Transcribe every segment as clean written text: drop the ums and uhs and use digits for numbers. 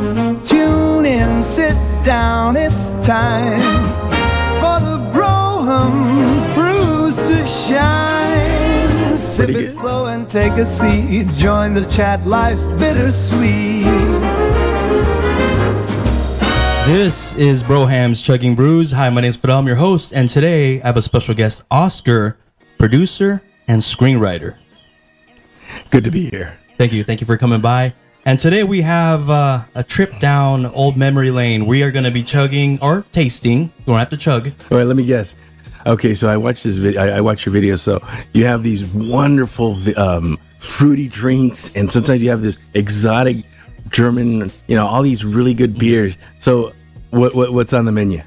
Tune in, sit down, it's time for the Brohams Brews to shine. Sip it slow and take a seat. Join the chat, life's bittersweet. This is Brohams Chugging Brews. Hi, my name is Fidel, I'm your host, and today I have a special guest, Oskar, producer and screenwriter. Good to be here. Thank you for coming by. And today we have a trip down old memory lane. We are going to be chugging or tasting. You don't have to chug. All right, let me guess. Okay, so I watched this video. I watched your video. So you have these wonderful fruity drinks, and sometimes you have this exotic German, all these really good beers. So what's on the menu?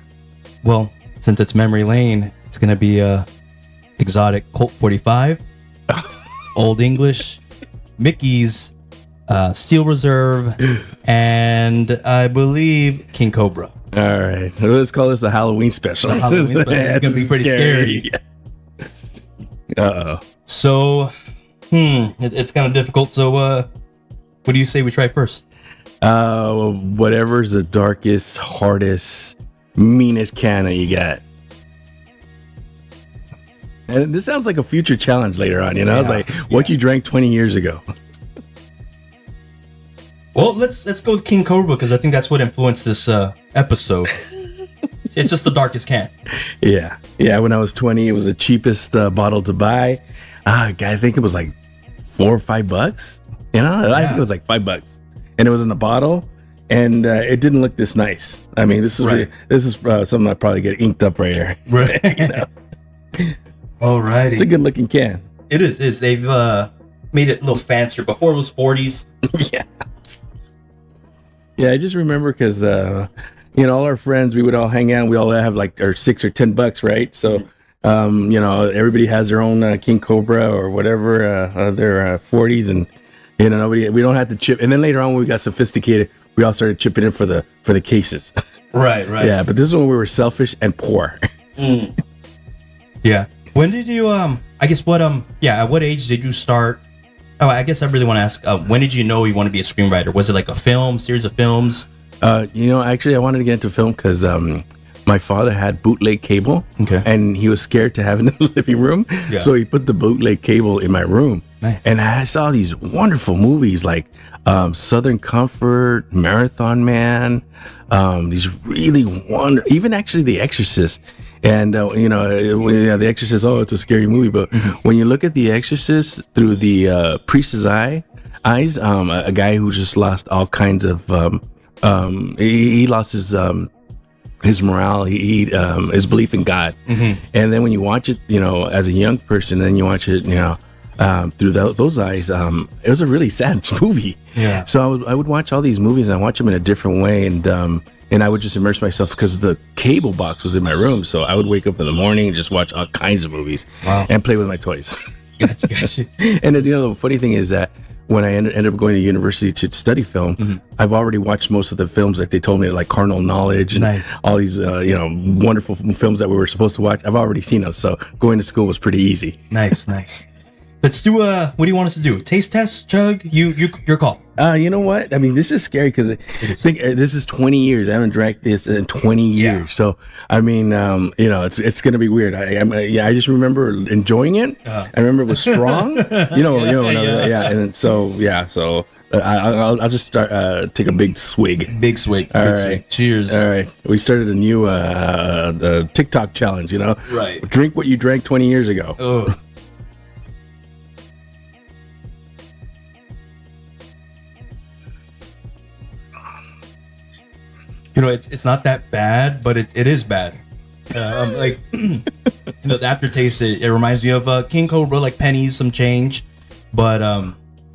Well, since it's memory lane, it's going to be exotic Colt 45, Old English, Mickey's, Steel Reserve, and I believe King Cobra. All right, let's call this a Halloween special. It's going to be pretty scary. Uh-oh. So, it's kind of difficult. So, what do you say we try first? Whatever's the darkest, hardest, meanest can that you got. And this sounds like a future challenge later on, Yeah, It's like what you drank 20 years ago. Well, let's go with King Cobra because I think that's what influenced this episode. It's just the darkest can. Yeah. When I was 20, it was the cheapest bottle to buy. I think it was like $4 or $5. I think it was like $5, and it was in a bottle, and it didn't look this nice. I mean, this is Right. something I probably get inked up right here. Right. Alrighty. It's a good looking can. It is. They've made it a little fancier. Before it was 40s. Yeah, I just remember because all our friends, we would all hang out. We all have like our $6 or $10, right? So, everybody has their own King Cobra or whatever their 40s, and we don't have to chip. And then later on, when we got sophisticated, we all started chipping in for the cases. Right. Yeah, but this is when we were selfish and poor. Yeah. When did you at what age did you start? Oh, I guess I really want to ask, when did you know you want to be a screenwriter? Was it like a series of films? Actually, I wanted to get into film because my father had bootleg cable, and he was scared to have it in the living room. Yeah. So he put the bootleg cable in my room. Nice. And I saw these wonderful movies like Southern Comfort, Marathon Man, these really even actually The Exorcist. And, The Exorcist, it's a scary movie. But when you look at The Exorcist through the priest's eyes, a guy who just lost all kinds of, he lost his morale, his belief in God. And then when you watch it, as a young person, then you watch it, through those eyes, it was a really sad movie. Yeah. So I would watch all these movies, and I watch them in a different way, and I would just immerse myself because the cable box was in my room. So I would wake up in the morning and just watch all kinds of movies. Wow. And play with my toys. Gotcha. And the funny thing is that when I ended up going to university to study film, I've already watched most of the films that they told me, like Carnal Knowledge and all these, wonderful films that we were supposed to watch. I've already seen those. So going to school was pretty easy. Nice. Let's do what do you want us to do? Taste test, chug? Your call. You know what? I mean, this is scary because this is 20 years. I haven't drank this in 20 years. Yeah. So, I mean, it's going to be weird. I just remember enjoying it. I remember it was strong. Yeah. And so, So I'll just start, take a big swig. Big swig. All right. Swig. Cheers. All right. We started a new TikTok challenge, Right. Drink what you drank 20 years ago. Oh. It's not that bad, but it is bad. The aftertaste, it reminds me of King Cobra, like pennies, some change, but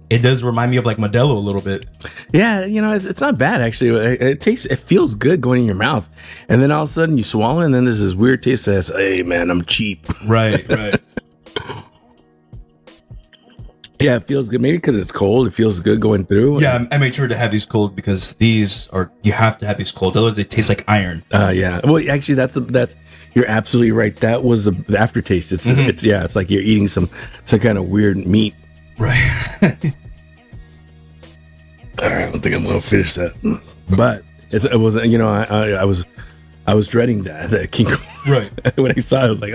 it does remind me of like Modelo a little bit. Yeah, it's not bad actually. It feels good going in your mouth, and then all of a sudden you swallow, and then there's this weird taste that says, "Hey man, I'm cheap." Right. Yeah, it feels good. Maybe because it's cold, it feels good going through. Yeah, I made sure to have these cold because you have to have these cold. Otherwise, they taste like iron. Yeah. Well, actually, that's you're absolutely right. That was the aftertaste. It's like you're eating some kind of weird meat. Right. all right, I don't think I'm gonna finish that. But it was, I was dreading that King Kong. Right. When I saw it, I was like,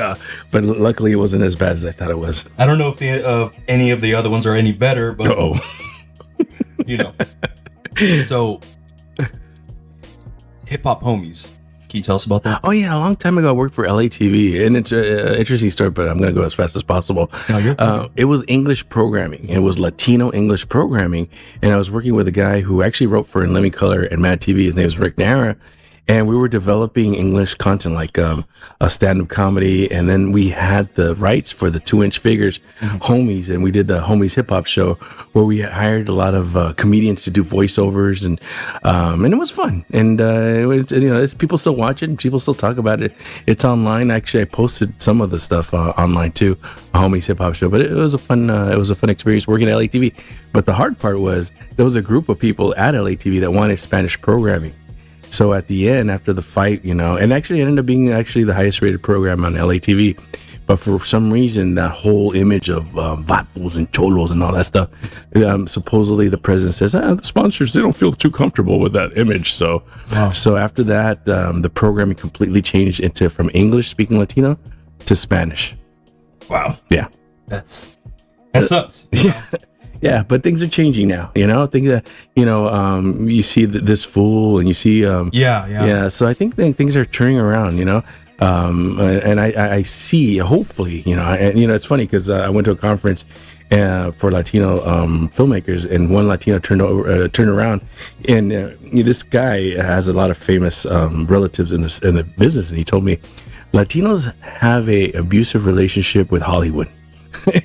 but luckily it wasn't as bad as I thought it was. I don't know if any of the other ones are any better, but So, hip hop homies. Can you tell us about that? Oh yeah, a long time ago I worked for LATV, and it's an interesting story, but I'm gonna go as fast as possible. It was English programming. It was Latino English programming, and I was working with a guy who actually wrote for In Living Color and Mad TV. His name is Rick Nara. And we were developing English content like a stand-up comedy. And then we had the rights for the 2-inch figures, Homies. And we did the Homies hip hop show where we hired a lot of comedians to do voiceovers. And it was fun. And, it's, people still watch it and people still talk about it. It's online. Actually, I posted some of the stuff online too, a Homies hip hop show. But it was a fun experience working at LATV. But the hard part was there was a group of people at LATV that wanted Spanish programming. So at the end, after the fight, and actually it ended up being actually the highest rated program on LATV. But for some reason, that whole image of vatos and cholos and all that stuff, supposedly the president says, the sponsors, they don't feel too comfortable with that image. So after that, the programming completely changed from English speaking Latino to Spanish. Wow. Yeah. That sucks. Yeah. Yeah, but things are changing now, things that, you see this fool and you see, yeah. So I think things are turning around, and I see, hopefully, it's funny because I went to a conference for Latino filmmakers, and one Latino turned around, and this guy has a lot of famous relatives in the business, and he told me Latinos have a abusive relationship with Hollywood.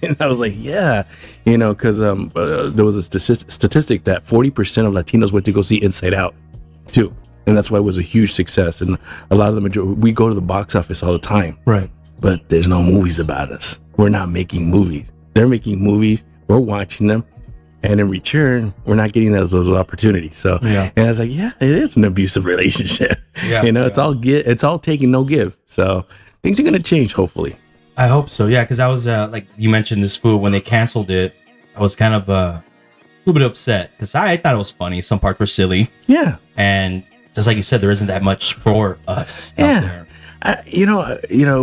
And I was like, yeah, because there was a statistic that 40% of Latinos went to go see Inside Out too. And that's why it was a huge success. And a lot of the majority, we go to the box office all the time. Right. But there's no movies about us. We're not making movies. They're making movies. We're watching them. And in return, we're not getting those opportunities. So, and I was like, yeah, it is an abusive relationship. Yeah. It's all taking, no give. So things are going to change, hopefully. I hope so, yeah, because I was, like you mentioned this food, when they canceled it, I was kind of a little bit upset, because I thought it was funny. Some parts were silly. Yeah. And just like you said, there isn't that much for us out there.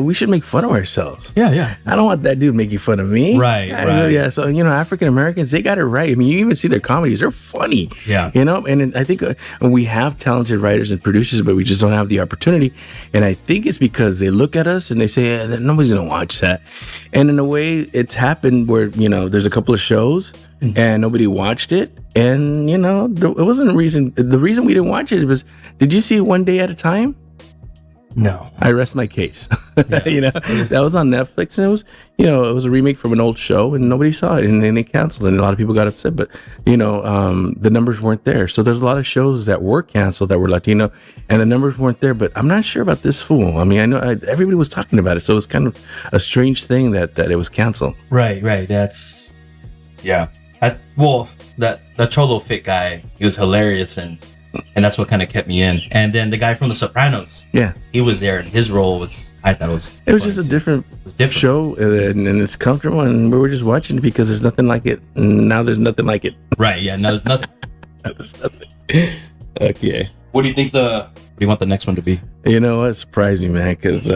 We should make fun of ourselves. Yeah. I don't want that dude making fun of me. Right. Yeah. So, African Americans, they got it right. I mean, you even see their comedies. They're funny. Yeah. And I think we have talented writers and producers, but we just don't have the opportunity. And I think it's because they look at us and they say, nobody's going to watch that. And in a way, it's happened where, there's a couple of shows and nobody watched it. And, it wasn't a reason. The reason we didn't watch it was, did you see One Day at a Time? No. I rest my case. That was on Netflix, and it was, it was a remake from an old show, and nobody saw it, and then they canceled it, and a lot of people got upset, but, the numbers weren't there. So there's a lot of shows that were canceled that were Latino, and the numbers weren't there, but I'm not sure about this fool. I mean, I know everybody was talking about it, so it was kind of a strange thing that it was canceled. Right. That's, yeah. That Cholo Fit guy, he was hilarious, and that's what kind of kept me in. And then the guy from The Sopranos, he was there, and his role was, I thought it was just a different show, and it's comfortable, and we were just watching it because there's nothing like it. And now there's nothing like it. Right? Yeah. Now there's nothing. There's nothing. Okay. What do you want the next one to be? It's surprising, man, because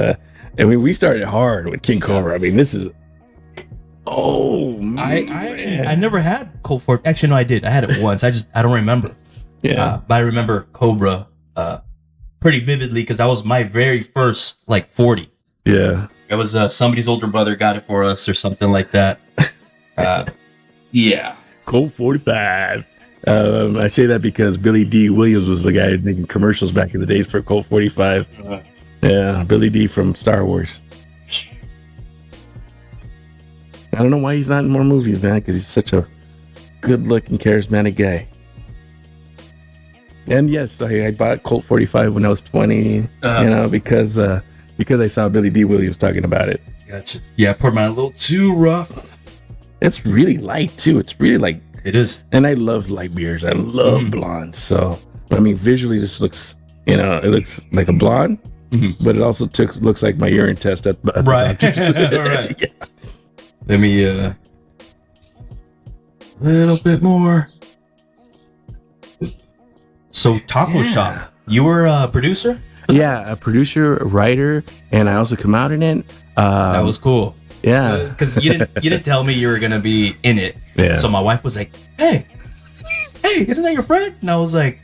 we started hard with King Cobra. I mean, this is. Oh, man. I never had Colt 40. Actually, no, I did. I had it once. I don't remember. Yeah, but I remember Cobra pretty vividly because that was my very first 40. Yeah, it was somebody's older brother got it for us or something like that. Yeah, Colt 45. I say that because Billy D. Williams was the guy making commercials back in the days for Colt 45. Yeah, Billy D. from Star Wars. I don't know why he's not in more movies, man, because he's such a good-looking, charismatic guy. And yes, I bought Colt 45 when I was 20, because I saw Billy D. Williams talking about it. Gotcha. Yeah, I poured mine a little too rough. It's really light, too. It's really It is. And I love light beers. I love blondes. So, I mean, visually, this looks, it looks like a blonde, but it also looks like my urine test at right. All right. Yeah. Let me, a little bit more. So Taco Shop, you were a producer? Yeah, a producer, a writer, and I also come out in it. That was cool. Yeah, Because you didn't tell me you were gonna be in it. Yeah. So my wife was like, "Hey, isn't that your friend?" And I was like,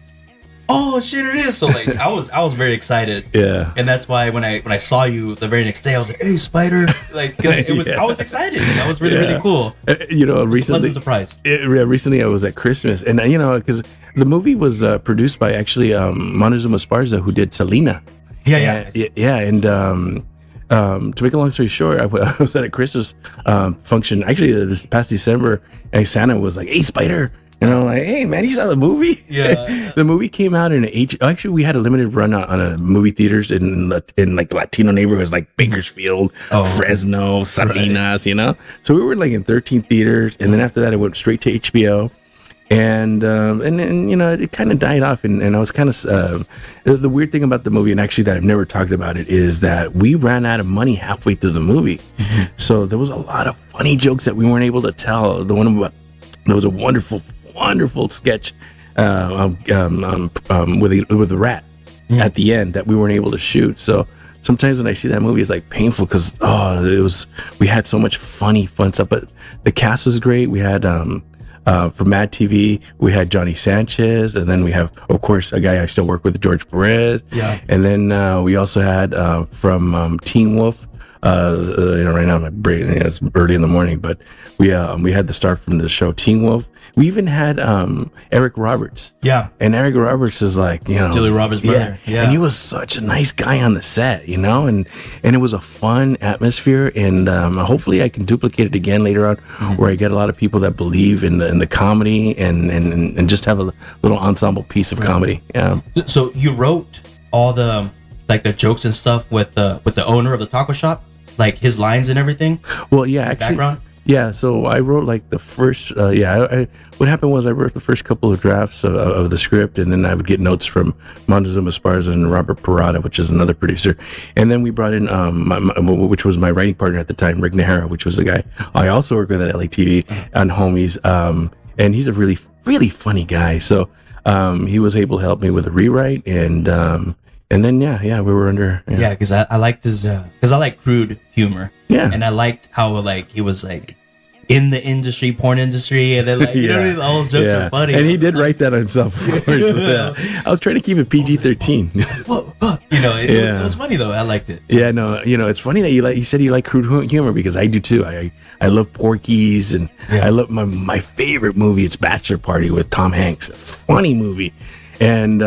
"Oh shit, it is." So like, I was very excited. yeah. And that's why when I saw you the very next day, I was like, "Hey, Spider!" Like, because it was I was excited. That was really cool. Recently, Pleasant surprise. recently I was at Christmas, and because the movie was produced by actually Montezuma Esparza, who did Selena. Yeah. Yeah, and to make a long story short, I was at a Christmas function actually this past December, and Santa was like, "Hey, Spider." And I'm like, "Hey, man, you saw the movie?" Yeah. The movie came out in actually, we had a limited run on a movie theaters in like Latino neighborhoods like Bakersfield, Fresno, Salinas, So we were like in 13 theaters, and then after that, I went straight to HBO. And then it kind of died off, and I was kind of the weird thing about the movie, and actually that I've never talked about it, is that we ran out of money halfway through the movie. So there was a lot of funny jokes that we weren't able to tell. The one about there was a wonderful sketch with a rat at the end that we weren't able to shoot. So sometimes when I see that movie, it's like painful because we had so much fun stuff. But the cast was great. We had for Mad TV, we had Johnny Sanchez, and then we have, of course, a guy I still work with, George Perez. Yeah. And then we also had from Teen Wolf. Right now my brain, it's early in the morning, but we had the star from the show Teen Wolf. We even had Eric Roberts. Yeah. And Eric Roberts is like, Julia Roberts' brother. Yeah. And he was such a nice guy on the set, and it was a fun atmosphere, and hopefully I can duplicate it again later on, where I get a lot of people that believe in the comedy and just have a little ensemble piece of comedy. Yeah. So you wrote all the jokes and stuff with the owner of the taco shop, like his lines and everything. Well, yeah, actually, background. Yeah, so I wrote like the first. What happened was I wrote the first couple of drafts of the script, and then I would get notes from Montezuma Esparza and Robert Parada, which is another producer, and then we brought in which was my writing partner at the time, Rick Nahara, which was a guy I also work with at LATV on Homies, and he's a really funny guy. So he was able to help me with a rewrite, and then we were under. Yeah, because I liked his because I like crude humor. Yeah, and I liked how like he was like in the industry, porn industry, and then like you know what I mean? All those jokes are funny. And he did write that himself. Of course. I was trying to keep it PG-13. It was funny though. I liked it. Yeah, no, it's funny that you said you like crude humor, because I do too. I love Porky's, and I love my favorite movie. It's Bachelor Party with Tom Hanks. A funny movie. And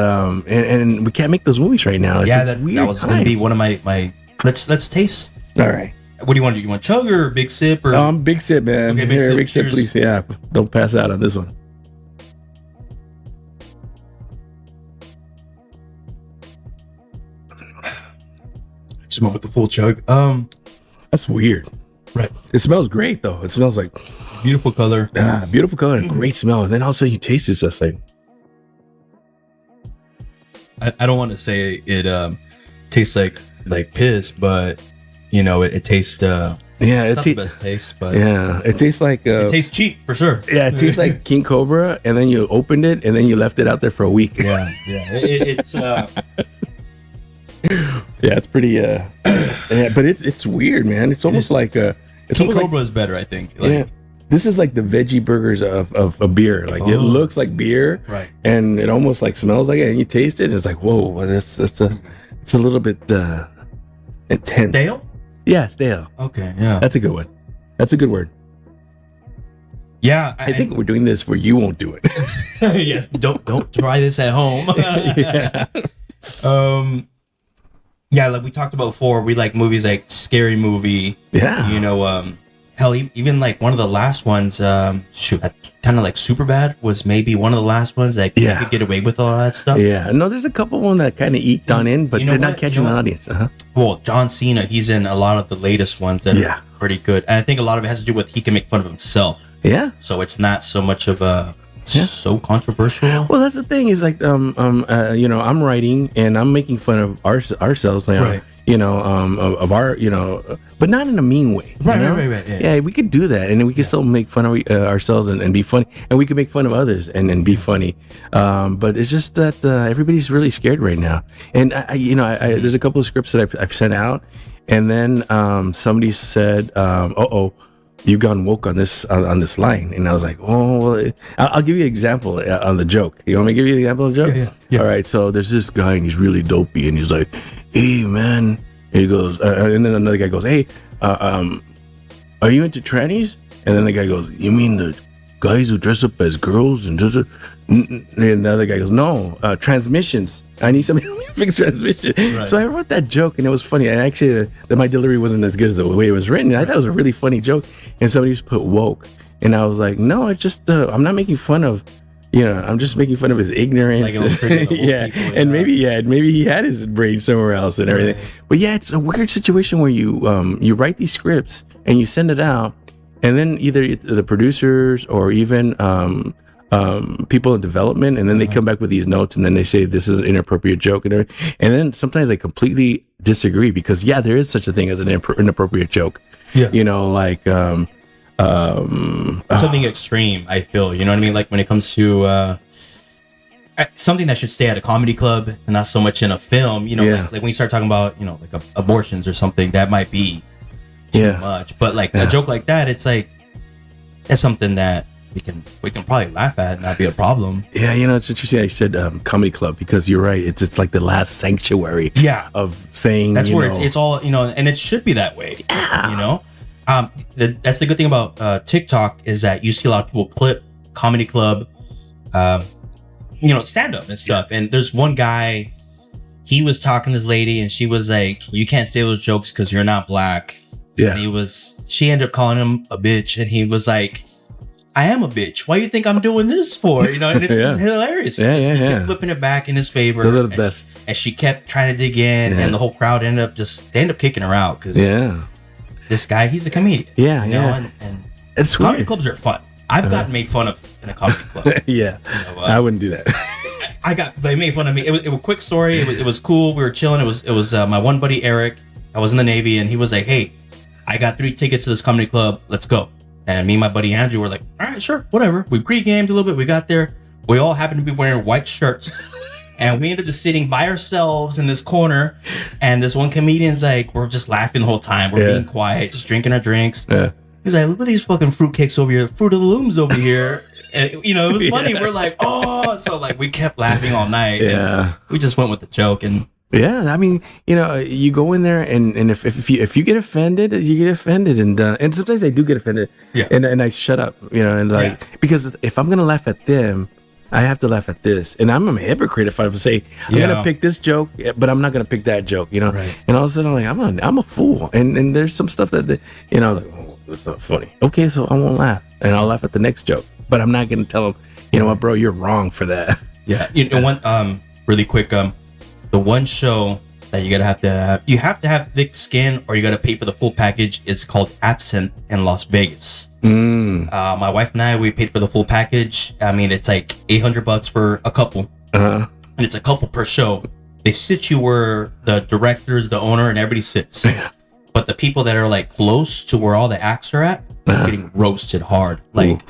we can't make those movies right now. It's that was going to be one of my let's taste. All right. What do you want to do? You want chug or big sip or? Big sip, man. Okay, big sip, please. Yeah, don't pass out on this one. Just with the full chug. That's weird. Right. It smells great though. It smells like beautiful color. Beautiful color and great smell. And then also you taste it, so like. I don't want to say it tastes like piss, but it tastes it's not the best taste, but it tastes like it tastes cheap for sure. Yeah, it tastes like King Cobra, and then you opened it and then you left it out there for a week. It's it's pretty but it's weird, man. It's almost like King Cobra is better, I think. This is like the veggie burgers of a beer. Like it looks like beer, right? And it almost like smells like it, and you taste it, and it's like, whoa, it's a little bit intense. Stale? Yeah, stale. Okay, yeah, that's a good one. That's a good word. Yeah, I think we're doing this where you won't do it. Yes, don't try this at home. Like we talked about before, we like movies like Scary Movie. Yeah, hell, even like one of the last ones, kind of like Superbad was maybe one of the last ones that could get away with all that stuff. Yeah, no, there's a couple one that kind of eked on in, but they're not catching an audience. Well, John Cena, he's in a lot of the latest ones that are pretty good, and I think a lot of it has to do with he can make fun of himself. Yeah, so it's not so much of a so controversial. Well, that's the thing is like I'm writing and I'm making fun of ourselves. Like, right. of our, but not in a mean way. Right. Yeah, we could do that, and we can still make fun of ourselves and be funny, and we can make fun of others and be funny. But it's just that everybody's really scared right now. And there's a couple of scripts that I've sent out, and then somebody said, you've gone woke on this line, and I was like, I'll give you an example on the joke. You want me to give you an example of the joke? Yeah. All right, so there's this guy, and he's really dopey, and he's like, hey man, and he goes, and then another guy goes, hey, are you into trannies? And then the guy goes, you mean the guys who dress up as girls? And the other guy goes, no, transmissions. I need somebody to fix transmission. Right. So I wrote that joke, and it was funny. And actually, my delivery wasn't as good as the way it was written. I thought it was a really funny joke. And somebody just put woke, and I was like, no, it's just I'm not making fun of. I'm just making fun of his ignorance. Like and maybe he had his brain somewhere else and everything. Right. But yeah, it's a weird situation where you write these scripts and you send it out, and then either the producers or even people in development, and then they come back with these notes, and then they say this is an inappropriate joke, and then sometimes they completely disagree because there is such a thing as an inappropriate joke. Yeah, something extreme, I feel, you know what I mean? Like when it comes to something that should stay at a comedy club and not so much in a film, like when you start talking about, like abortions or something, that might be too much. But like a joke like that, it's like, it's something that we can probably laugh at and not be a problem. Yeah, it's interesting. I said comedy club because you're right. It's like the last sanctuary of saying, that's where it's all, and it should be that way. That's the good thing about TikTok is that you see a lot of people clip comedy club, stand up and stuff. And there's one guy, he was talking to this lady, and she was like, "You can't say those jokes because you're not black." Yeah. And she ended up calling him a bitch, and he was like, "I am a bitch. Why do you think I'm doing this for?" And it's just hilarious. He kept flipping it back in his favor. Those are the best. And she kept trying to dig in, and the whole crowd ended up kicking her out because this guy, he's a comedian. And it's comedy weird. Clubs are fun. I've gotten made fun of in a comedy club. I wouldn't do that. They made fun of me. It was a quick story. It was cool. We were chilling. It was my one buddy Eric. I was in the Navy, and he was like, "Hey, I got 3 tickets to this comedy club. Let's go." And me and my buddy Andrew were like, "All right, sure, whatever." We pre-gamed a little bit. We got there. We all happened to be wearing white shirts. And we ended up just sitting by ourselves in this corner. And this one comedian's like, we're just laughing the whole time. We're being quiet, just drinking our drinks. Yeah. He's like, "Look at these fucking fruitcakes over here. Fruit of the Looms over here." And, it was funny. We're like, oh. So like we kept laughing all night. Yeah. We just went with the joke. And I mean, you go in there and if you get offended, you get offended. And sometimes I do get offended. Yeah. And I shut up, because if I'm going to laugh at them, I have to laugh at this, and I'm a hypocrite if I say I'm gonna pick this joke, but I'm not gonna pick that joke, Right. And all of a sudden I'm like, I'm a fool, and there's some stuff that like, it's not funny. Okay, so I won't laugh, and I'll laugh at the next joke, but I'm not gonna tell them, what, bro, you're wrong for that. Yeah, one really quick, the one show that you have to have thick skin, or you gotta pay for the full package. It's called Absinthe in Las Vegas. My wife and I, we paid for the full package. I mean, it's like $800 for a couple, and it's a couple per show. They sit you where the directors, the owner, and everybody sits. But the people that are like close to where all the acts are at, are getting roasted hard, like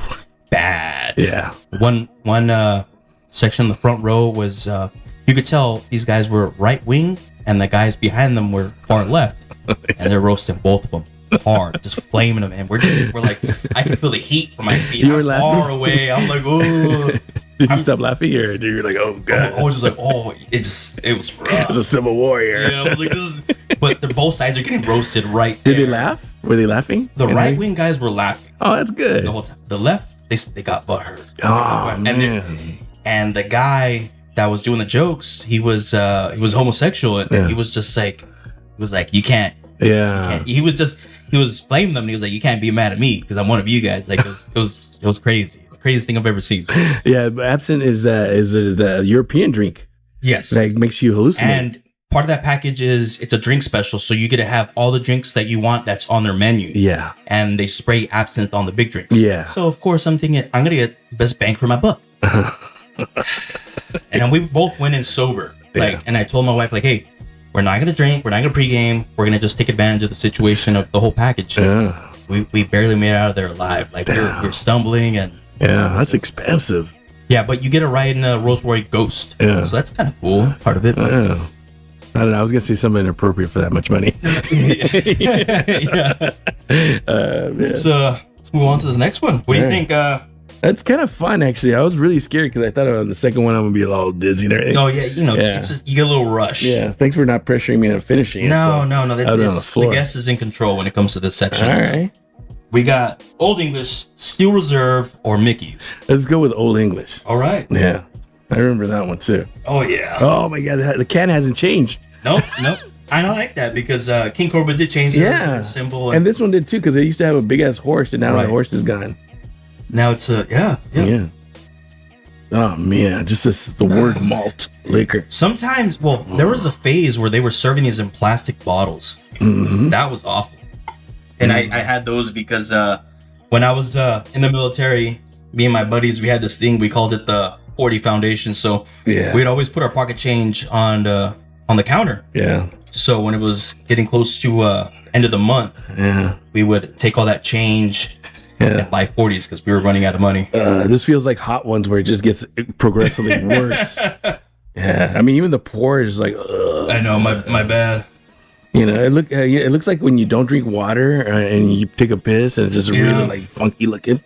bad. Yeah. One section in the front row was you could tell these guys were right wing, and the guys behind them were far left, and they're roasting both of them hard, just flaming them, and we're like, I can feel the heat from my seat. You were laughing far away. I'm like, oh. Did you stop laughing, or you're like, oh god? I was just like, oh, it was rough. It's a civil war here. Yeah, I was like, this is. But both sides are getting roasted right there. Did they laugh? Were they laughing? The right wing guys were laughing. Oh, that's good. The whole time. The left, they got butthurt. Oh man. And the guy that was doing the jokes, he was homosexual, and he was just like, you can't. Yeah. He was blaming them, and he was like, you can't be mad at me because I'm one of you guys. Like it was crazy. It's the craziest thing I've ever seen. Yeah, but absinthe is the European drink. Yes. That makes you hallucinate. And part of that package is it's a drink special, so you get to have all the drinks that you want that's on their menu. Yeah. And they spray absinthe on the big drinks. Yeah. So of course I'm thinking I'm gonna get the best bang for my buck. And then we both went in sober. And I told my wife, like, hey, we're not gonna drink, we're not gonna pregame, we're gonna just take advantage of the situation of the whole package. Yeah. We barely made it out of there alive. Like we're stumbling and that's expensive. yeah, but you get a ride in a Rolls Royce Ghost. Yeah. So that's kind of cool part of it. But Yeah. I don't know. I was gonna say something inappropriate for that much money. Let's move on to this next one. What do you think? That's kind of fun, actually. I was really scared because I thought on the second one I'm gonna be all dizzy and everything. Oh yeah, it's just, you get a little rush. Yeah. Thanks for not pressuring me into finishing it. No. That's The guest is in control when it comes to this section. All So right. we got Old English, Steel Reserve, or Mickey's. Let's go with Old English. All right. Yeah. I remember that one too. Oh yeah. Oh my god, the can hasn't changed. Nope. I don't like that because King Cobra did change their symbol. And this one did too, because they used to have a big ass horse, and now the horse is gone. Now it's yeah. Oh man, just the word malt liquor. Sometimes, there was a phase where they were serving these in plastic bottles. Mm-hmm. That was awful. And I had those because when I was in the military, me and my buddies, we had this thing, we called it the 40 Foundation. So we'd always put our pocket change on the counter. Yeah. So when it was getting close to end of the month, we would take all that change and buy 40s because we were running out of money. This feels like Hot Ones, where it just gets progressively worse. Yeah, I mean, even the pour is like, ugh. I know, my bad. You know, it looks like when you don't drink water and you take a piss, and it's just really like funky looking.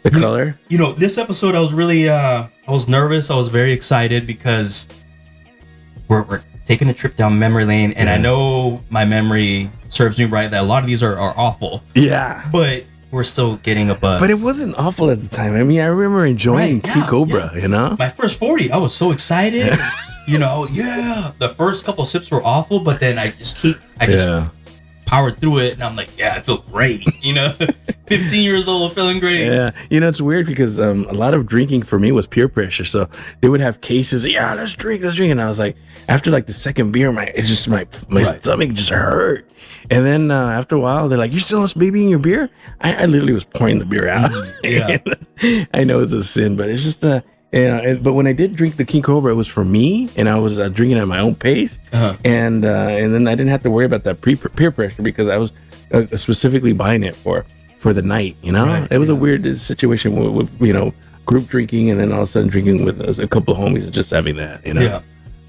The color. You know, this episode, I was really, I was nervous. I was very excited because we're taking a trip down memory lane, and I know my memory serves me right that a lot of these are awful. Yeah, but we're still getting a buzz. But it wasn't awful at the time. I mean, I remember enjoying King Cobra. You know, my first 40, I was so excited. You know, the first couple sips were awful, but then I just powered through it, and I'm like, I feel great. You know, 15 years old, feeling great. Yeah, you know, it's weird because a lot of drinking for me was peer pressure. So they would have cases. Yeah, let's drink, and I was like, after like the second beer, my stomach just hurt. And then after a while, they're like, "You still have baby in your beer?" I literally was pouring the beer out. Yeah, I know it's a sin, but it's just but when I did drink the King Cobra, it was for me, and I was drinking at my own pace, and then I didn't have to worry about that peer pressure because I was specifically buying it for the night. You know, it was a weird situation with group drinking, and then all of a sudden drinking with a couple of homies and just having that. You know,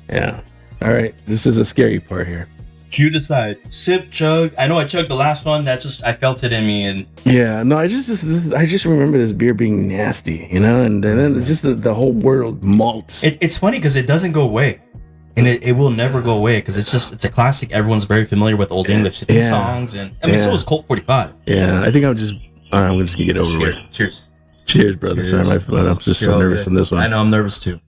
yeah. All right, this is a scary part here. You decide. Sip, chug. I know I chugged the last one. That's just, I felt it in me. And I just remember this beer being nasty, you know, and then just the whole world malts. It's funny because it doesn't go away, and it will never go away because it's a classic. Everyone's very familiar with Old English. It's in songs, and I mean, so is Colt 45. Yeah, I think I'm just gonna get over with. Cheers, brother. Sorry, I'm just so nervous on this one. I know, I'm nervous too.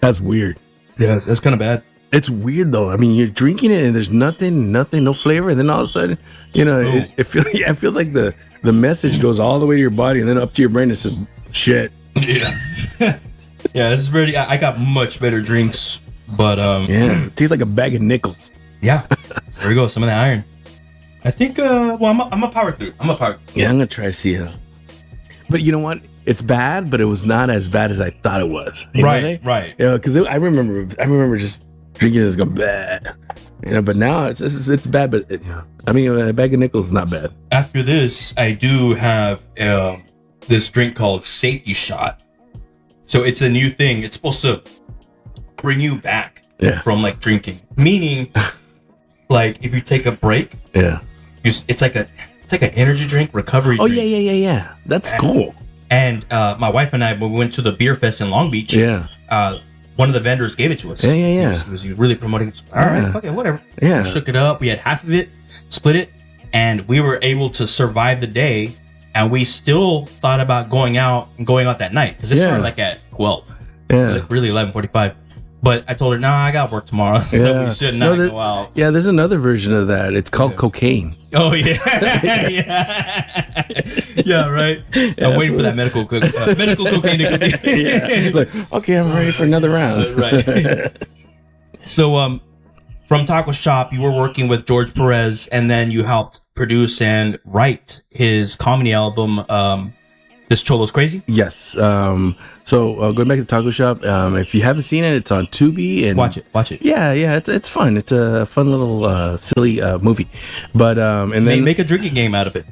That's weird. Yeah, that's kind of bad. It's weird though. I mean, you're drinking it and there's nothing, no flavor, and then all of a sudden, it feels like the message goes all the way to your body and then up to your brain. It says shit. Yeah, yeah. This is pretty. I got much better drinks, but it tastes like a bag of nickels. Yeah, there we go. Some of the iron. I think. I'm a power through. Yeah, I'm gonna try to see how. But you know what? It's bad, but it was not as bad as I thought it was. Right. You know, because I remember just drinking this going bad. You know, but now it's bad. But I mean, a bag of nickels is not bad. After this, I do have this drink called Safety Shot. So it's a new thing. It's supposed to bring you back from like drinking. Meaning, like if you take a break, it's like an energy drink, recovery drink. Yeah. That's cool. And my wife and I, when we went to the beer fest in Long Beach, one of the vendors gave it to us. Yeah. He was really promoting it. All right, fuck it, whatever. Yeah. We shook it up. We had half of it, split it, and we were able to survive the day. And we still thought about going out that night because it started like at 12. Yeah. Like really 11:45. But I told her, no, I got work tomorrow, so we should not go out. Yeah, there's another version of that. It's called cocaine. Oh, yeah. Yeah, right. I'm waiting for that medical cocaine to come in. Like, okay, I'm ready for another round. Right. So, from Taco Shop, you were working with George Perez, and then you helped produce and write his comedy album, thischolo'scrazy. Yes. So going back to Taco Shop, if you haven't seen it, it's on Tubi. And Watch it. Yeah, it's fun. It's a fun little silly movie. But and then Make a drinking game out of it.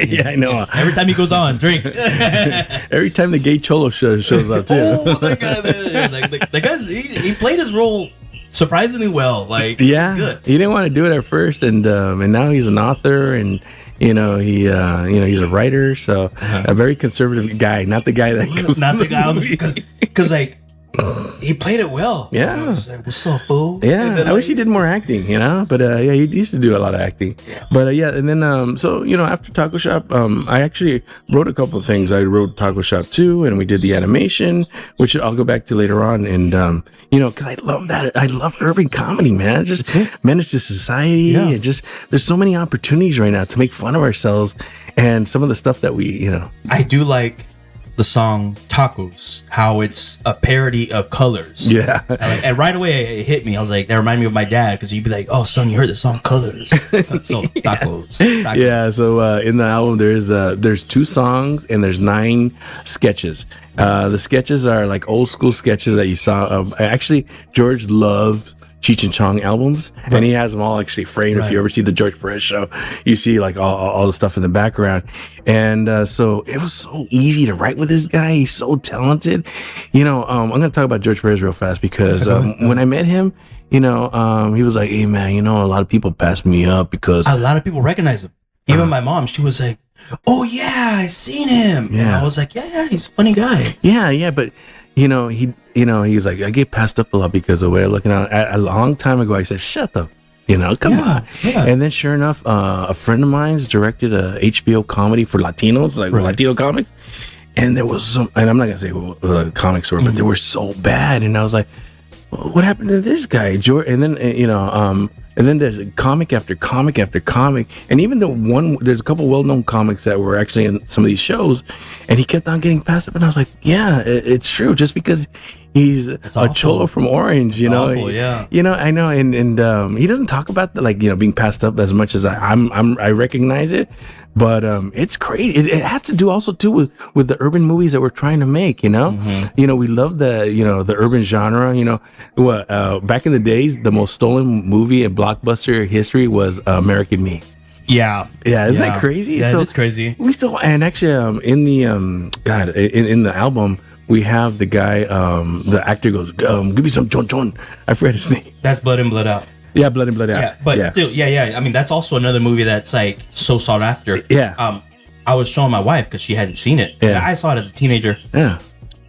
yeah, I know. Every time he goes on, drink. Every time the gay cholo shows up too. Oh my god, the guy's he played his role surprisingly well. Like, Yeah, it's good. he didn't want to do it at first, and now he's an author, and he's a writer. So a very conservative guy, not the guy that goes. Not the guy because like he played it well. Yeah. He was like, what's up, fool? Yeah, And then, I wish he did more acting, but yeah, he used to do a lot of acting. But yeah, and then so after Taco Shop, I actually wrote a couple of things. I wrote Taco Shop 2, and we did the animation, which I'll go back to later on. And because I love that, I love urban comedy, man. It's just menace to society. Yeah. And just there's so many opportunities right now to make fun of ourselves and some of the stuff that we. I do like the song Tacos, how it's a parody of Colors. Yeah. And right away it hit me. I was like, that reminded me of my dad, because he'd be like, oh son, you heard the song Colors. So tacos. Yeah, so in the album there's 2 songs and there's 9 sketches. The sketches are like old school sketches that you saw. Actually, George loves Cheech and Chong albums, and he has them all actually framed. If you ever see the George Perez show, you see like all the stuff in the background. And so it was so easy to write with this guy. He's so talented. I'm going to talk about George Perez real fast because when I met him, he was like, hey man, a lot of people pass me up because a lot of people recognize him. Even my mom, she was like, oh yeah, I seen him. Yeah. And I was like, yeah, he's a funny guy. Yeah, but he was like, I get passed up a lot because of the way I'm looking at it. A long time ago, I said, shut up, come on. Yeah. And then sure enough, a friend of mine's directed a HBO comedy for Latinos, like Latino comics. And there was some, and I'm not going to say what the comics were, but they were so bad. And I was like, what happened to this guy, George? And then, and then there's comic after comic after comic. And even there's a couple well-known comics that were actually in some of these shows, and he kept on getting passed up. And I was like, yeah, it's true. Just because he's a cholo from Orange, Awful, yeah. I know. And he doesn't talk about being passed up as much as I recognize it. But it's crazy. It has to do also too with the urban movies that we're trying to make. We love the urban genre. Back in the days, the most stolen movie in blockbuster history was American Me. Yeah. Isn't that crazy? Yeah, So it's crazy. we still, and actually, in the in the album, we have the guy, the actor goes, give me some chon chon. I forgot his name. That's Blood In, Blood Out. Yeah, Blood and Blood Out. Yeah, but dude, yeah. I mean, that's also another movie that's like so sought after. Yeah. I was showing my wife because she hadn't seen it. Yeah. And I saw it as a teenager. Yeah.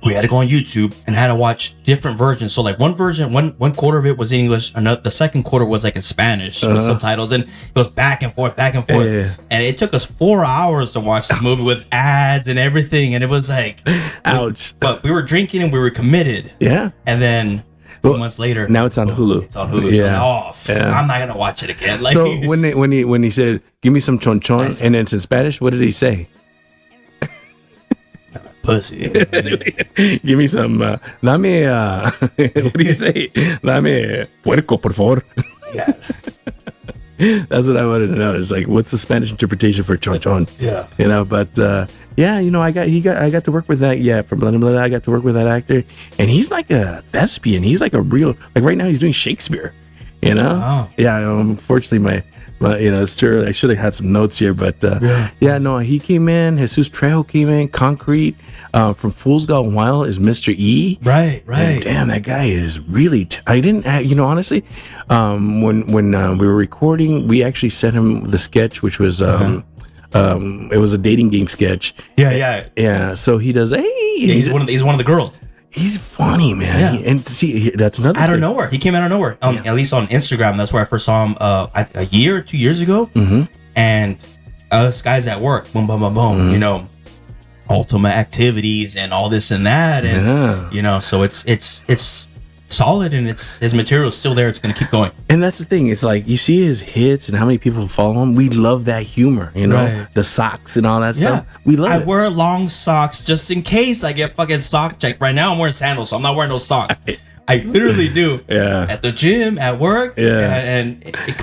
We had to go on YouTube and had to watch different versions. So like one version, one quarter of it was in English, the second quarter was like in Spanish with subtitles, and it goes back and forth. Yeah. And it took us 4 hours to watch this movie with ads and everything. And it was like, Ouch. But we were drinking and we were committed. Yeah. And then a few months later, Now it's on Hulu. it's on Hulu. Yeah. So I'm not gonna watch it again. Like, So when he said, give me some chon chon, and then it's in Spanish, what did he say? pussy. Give me some, dame, what do you say? Dame puerco, por favor. Yeah. That's what I wanted to know. It's like, what's the Spanish interpretation for chon chon? Yeah. But yeah, I got to work with that. Yeah, for Blood and Blood, I got to work with that actor, and he's like a thespian. He's like a real, like right now he's doing Shakespeare. Wow. Yeah. Unfortunately, my it's true. I should have had some notes here, but no, he came in. Jesus Trejo came in. Concrete from Fools Gone Wild is Mr. E. Right. And damn, that guy is really. I didn't, honestly, when we were recording, we actually sent him the sketch, which was it was a dating game sketch. Yeah. So he does. Hey, He's one of the girls. He's funny, man. Yeah. And see, that's another. Out of nowhere, he came out of nowhere. At least on Instagram, that's where I first saw him. A year or 2 years ago. Mm-hmm. And us guys at work, boom, boom, boom, boom. Mm-hmm. Ultimate activities and all this and that, and so it's solid, and his material is still there. It's going to keep going. And that's the thing. It's like you see his hits and how many people follow him. We love that humor, Right. the socks and all that Yeah. stuff. We love I it. wear long socks just in case I get fucking sock checked. Right now, I'm wearing sandals, so I'm not wearing those socks. I literally do. Yeah. At the gym, at work. Yeah.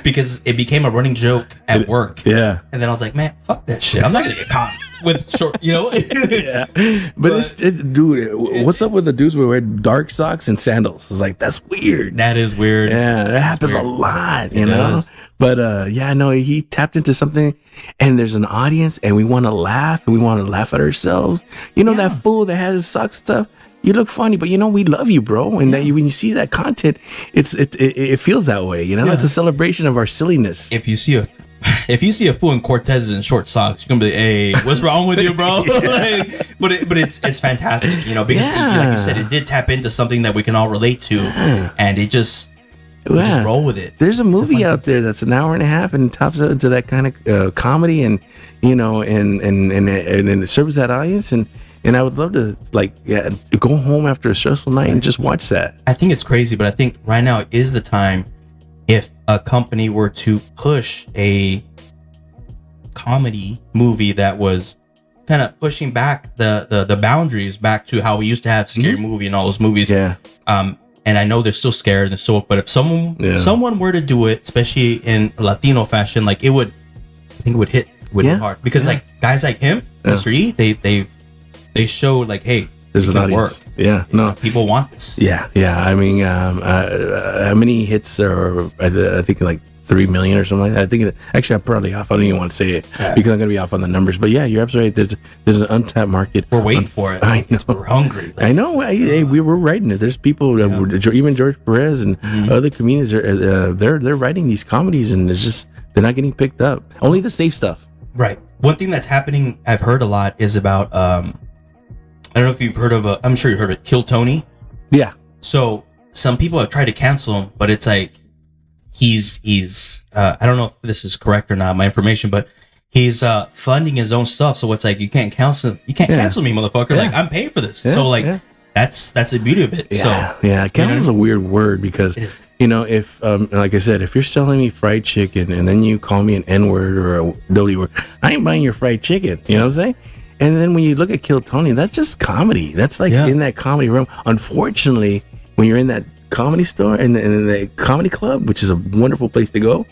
Because it became a running joke at work. Yeah. And then I was like, man, fuck that shit. I'm not gonna get caught with short, Yeah. But it's dude, what's up with the dudes who wear dark socks and sandals? It's like, that's weird. that is weird. Yeah, that happens weird. a lot, you It know. does. But yeah, no, he tapped into something, and there's an audience, and we want to laugh, and we want to laugh at ourselves. You know, that fool that has his socks and stuff. You look funny, but you know we love you, bro. And that when you see that content, it feels that way. You know, it's a celebration of our silliness. If you see a fool in Cortez's and short socks, you're gonna be like, hey, what's wrong with you, bro? Like, but it's fantastic, you know, because like you said, it did tap into something that we can all relate to, and we just roll with it. There's a movie out there that's an hour and a half and tops out into that kind of comedy, and you know, and it serves that audience, and I would love to go home after a stressful night and just watch that. I think it's crazy, but I think right now is the time if a company were to push a comedy movie that was kind of pushing back the boundaries back to how we used to have Scary Movie and all those movies. Yeah. And I know they're still scared and so, but if someone were to do it, especially in Latino fashion, like I think it would hit hard, because like guys like him, Mr. E, they showed like, hey, there's an audience. Work. Yeah, no, people want this. Yeah. I mean, how many hits are? I think like 3 million or something like that. I think actually I'm probably off. I don't even want to say it because I'm gonna be off on the numbers. But yeah, you're absolutely right. There's an untapped market. We're waiting for it. I know. We're hungry. I know. We were writing it. There's people, even George Perez and other comedians they're writing these comedies, and it's just they're not getting picked up. Only the safe stuff. Right. One thing that's happening, I've heard a lot, is about I don't know if you've heard of I'm sure you heard of it, Kill Tony. Yeah. So some people have tried to cancel him, but it's like he's I don't know if this is correct or not, my information, but he's funding his own stuff. So it's like you can't cancel me, motherfucker. Yeah. Like I'm paying for this. Yeah. So like that's the beauty of it. Yeah. So Cancel is a weird word because you know, if like I said, if you're selling me fried chicken and then you call me an N-word or a W word, I ain't buying your fried chicken. You know what I'm saying? And then when you look at Kill Tony, that's just comedy. That's like in that comedy realm. Unfortunately, when you're in that comedy store and in the comedy club, which is a wonderful place to go,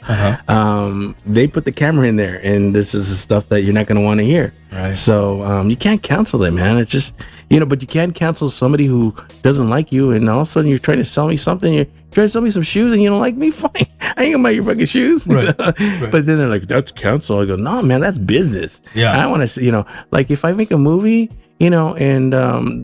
they put the camera in there, and this is the stuff that you're not going to want to hear. Right. So you can't cancel it, man. It's just, but you can cancel somebody who doesn't like you, and all of a sudden you're trying to sell me something. You're trying to sell me some shoes, and you don't like me. Fine, I ain't gonna buy your fucking shoes. Right. But then they're like, that's cancel. I go, no, man, that's business. Yeah. I want to see, like if I make a movie, and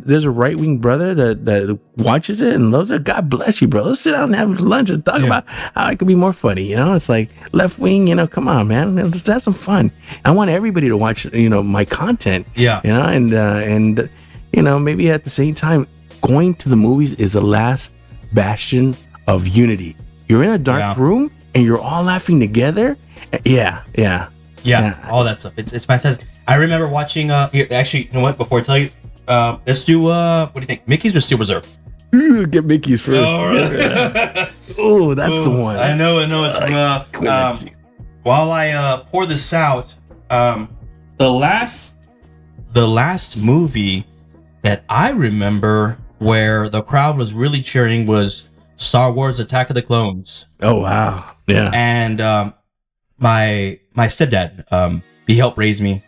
there's a right-wing brother that watches it and loves it. God bless you, bro. Let's sit down and have lunch and talk about how it could be more funny. It's like left-wing, come on, man. Let's have some fun. I want everybody to watch, my content. Yeah. And maybe at the same time, going to the movies is the last bastion of unity. You're in a dark room and you're all laughing together. Yeah. All that stuff. It's fantastic. I remember watching here, actually, you know what, before I tell you, let's do what do you think, Mickey's or Steel Reserve? Get Mickey's first. Oh, that's the one. I know it's rough. While I pour this out, the last movie that I remember where the crowd was really cheering was Star Wars: Attack of the Clones. Oh wow. Yeah. And my stepdad, he helped raise me,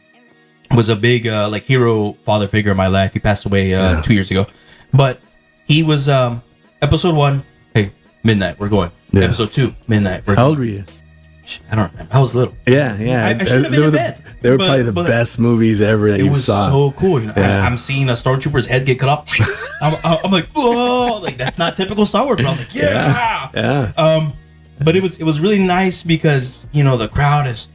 was a big hero father figure in my life. He passed away 2 years ago, but he was episode 1, hey, midnight, we're going. Episode 2, midnight, we're going. How old were you? I don't remember. I was little. Yeah. I should have been in bed. They were probably the best movies ever that you saw. It was so cool. I'm seeing a stormtrooper's head get cut off. I'm like, oh, like that's not typical Star Wars. But I was like, yeah. But it was really nice because the crowd is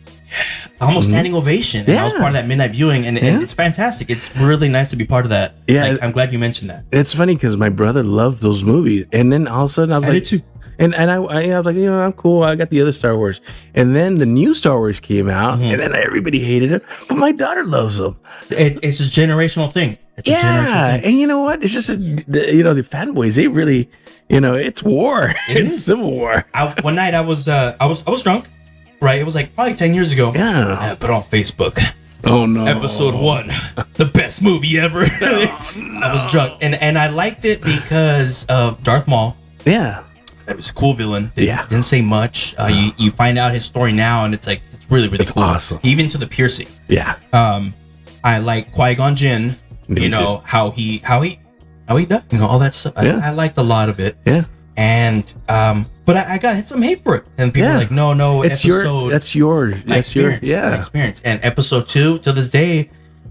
almost standing ovation. And I was part of that midnight viewing, and it's fantastic. It's really nice to be part of that. Yeah, I'm glad you mentioned that. It's funny because my brother loved those movies, and then all of a sudden I was like, did too. And I was like, I'm cool. I got the other Star Wars, and then the new Star Wars came out, and then everybody hated it, but my daughter loves them. It's a generational thing. It's a generational thing. And you know what? It's just the fanboys. They really, it's war. It's civil war. One night I was drunk. Right, it was like probably 10 years ago. Yeah. But on Facebook. Oh no. Episode 1, the best movie ever. I was drunk, and I liked it because of Darth Maul. Yeah. It was a cool villain. Yeah. Didn't say much. You find out his story now, and it's like it's really It's cool. awesome. Even to the piercing. Yeah. I like Qui-Gon Jinn. Me too. How he died. All that stuff. Yeah. I liked a lot of it. Yeah. And but I got hit some hate for it, and people Yeah. are like, no, It's episode. that's your my experience. yeah. My experience. And episode 2 to this day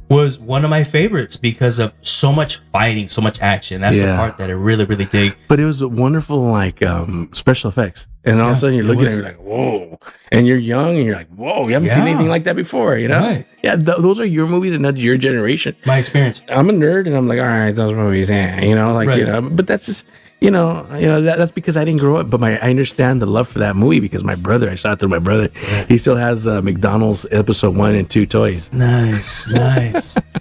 was one of my favorites because of so much fighting, so much action. That's the Yeah. part that I really, really dig. But it was a wonderful like special effects. And all of a sudden you're looking at it you're like, whoa. And you're young and you're like, whoa, you haven't seen Yeah. anything like that before, you know? Right. Yeah, those are your movies and that's your generation. My experience. I'm a nerd and I'm like, all right, those movies, Right. but that's just that's because I didn't grow up. But I understand the love for that movie because my brother, I saw it through my brother. Yeah. He still has McDonald's episode 1 and 2 toys. Nice.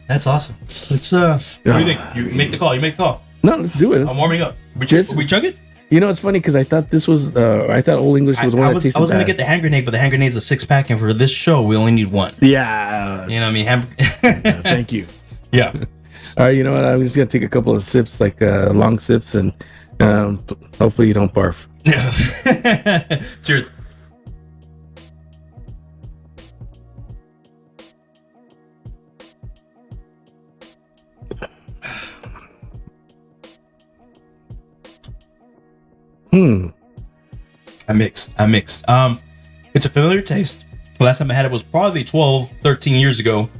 That's awesome. Let's what do you think? You make the call. No, let's do it. I'm warming up. We chug it? You know, it's funny because I thought this was, I thought Old English was one I was tasted gonna bad. get the hand grenade, but the hand grenade's a 6-pack, and for this show, we only need one. Yeah. You know what I mean? Thank you. Yeah. All right, you know what? I'm just gonna take a couple of sips, like long sips, and hopefully you don't barf. Cheers. I mix. It's a familiar taste. The last time I had it was probably 12, 13 years ago.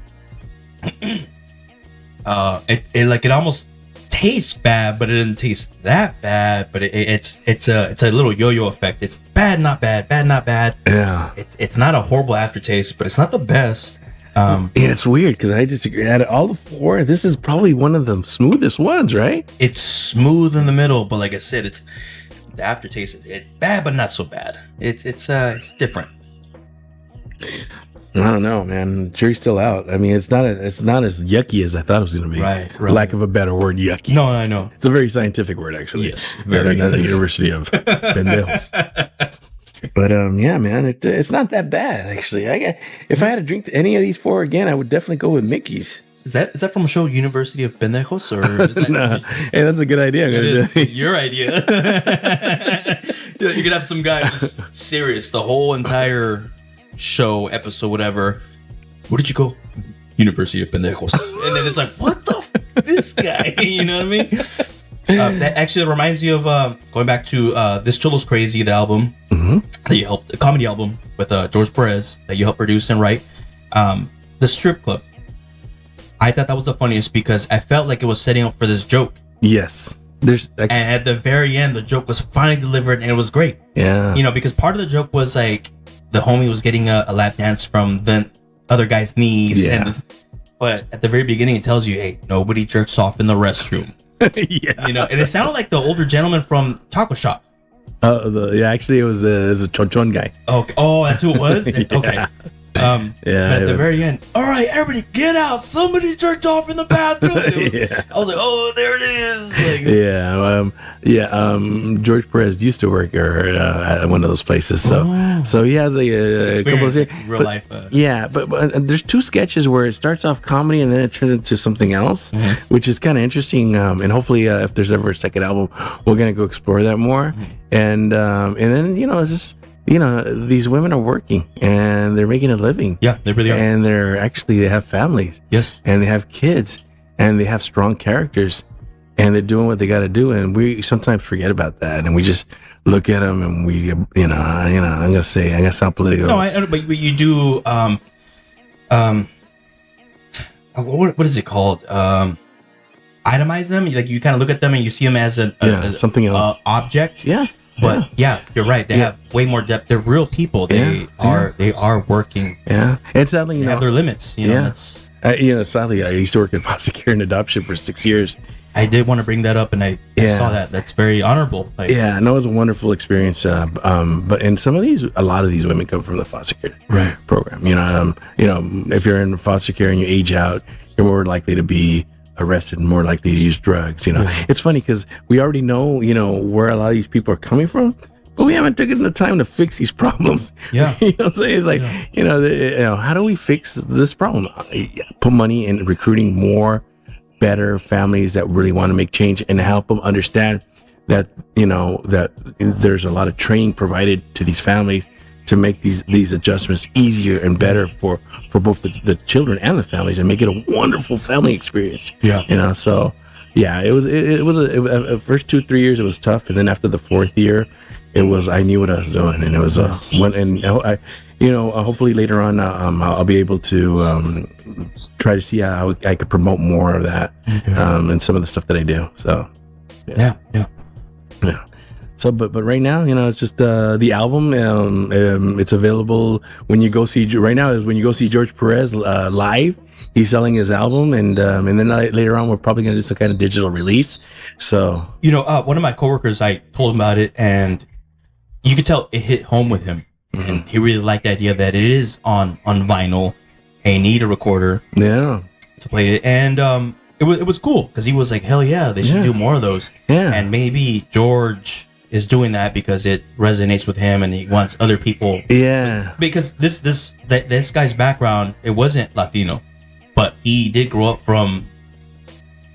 It almost tastes bad, but it didn't taste that bad. But it's a little yo-yo effect. It's bad, not bad, bad, not bad. Yeah. It's not a horrible aftertaste, but it's not the best. Yeah, it's weird because I just out of all the 4, this is probably one of the smoothest ones, right? It's smooth in the middle, but like I said, it's the aftertaste. It's bad, but not so bad. It's different. I don't know, man. Jury's still out. I mean, it's not as yucky as I thought it was going to be. Right. Lack of a better word, yucky. No, I know. It's a very scientific word, actually. Yes, Very. very. At the University of Pendejos. But yeah, man, it's not that bad actually. If I had to drink any of these 4 again, I would definitely go with Mickey's. Is that from a show, University of Pendejos, or is that Nah. Hey, that's a good idea. I'm gonna do it. your idea? You could have some guy just serious the whole entire show, episode, whatever. Where did you go? University of Pendejos. And then it's like, what the this guy? You know what I mean? That actually reminds you of going back to thischolo'scrazy, the album that you helped, the comedy album with George Perez that you helped produce and write. The strip club. I thought that was the funniest because I felt like it was setting up for this joke. Yes. And at the very end, the joke was finally delivered and it was great. Yeah. You know, because part of the joke was like the homie was getting a lap dance from the other guy's knees. Yeah. But at the very beginning, it tells you, hey, nobody jerks off in the restroom. Yeah. You know, and it sounded like the older gentleman from Taco Shop. Actually, it was a chonchon guy. Okay. Oh, that's who it was? Yeah. Okay. But at the very end, all right, everybody get out. Somebody jerked off in the bathroom. Yeah. I was like, oh, there it is. Like, George Perez used to work at one of those places, so he has a couple of real life. but there's 2 sketches where it starts off comedy and then it turns into something else, which is kind of interesting. And hopefully, if there's ever a second album, we're gonna go explore that more. And then it's just. These women are working and they're making a living. Yeah, they really are. And they have families. Yes. And they have kids and they have strong characters and they're doing what they got to do. And we sometimes forget about that. And we just look at them and we, I'm going to sound political. No, I know, but you do, what is it called? Itemize them. Like you kind of look at them and you see them as as something else. Object. Yeah. But yeah, you're right. They have way more depth. They're real people. They are working. Yeah, and sadly, They have their limits. Sadly, I used to work in foster care and adoption for 6 years. I did want to bring that up, and I saw that. That's very honorable. Like, it was a wonderful experience. But a lot of these women come from the foster care program. If you're in foster care and you age out, you're more likely to be arrested and more likely to use drugs. It's funny because we already know where a lot of these people are coming from, but we haven't taken the time to fix these problems. Yeah. You know what I'm saying? It's like how do we fix this problem? Put money in recruiting more better families that really want to make change, and help them understand that, that there's a lot of training provided to these families to make these adjustments easier and better for both the children and the families, and make it a wonderful family experience. Yeah. So yeah, it was the first 2-3 years it was tough, and then after the 4th year, I knew what I was doing, and it was hopefully later on I'll be able to try to see how I could promote more of that, and some of the stuff that I do. So yeah. So, but right now, it's just the album. It's available when you go see. Right now is when you go see George Perez live. He's selling his album, and then later on, we're probably gonna do some kind of digital release. So, one of my coworkers, I told him about it, and you could tell it hit home with him, and he really liked the idea that it is on vinyl, and you need a recorder, to play it, and it was cool because he was like, hell yeah, they should do more of those, and maybe George is doing that because it resonates with him and he wants other people. Yeah. Because this guy's background, it wasn't Latino, but he did grow up from,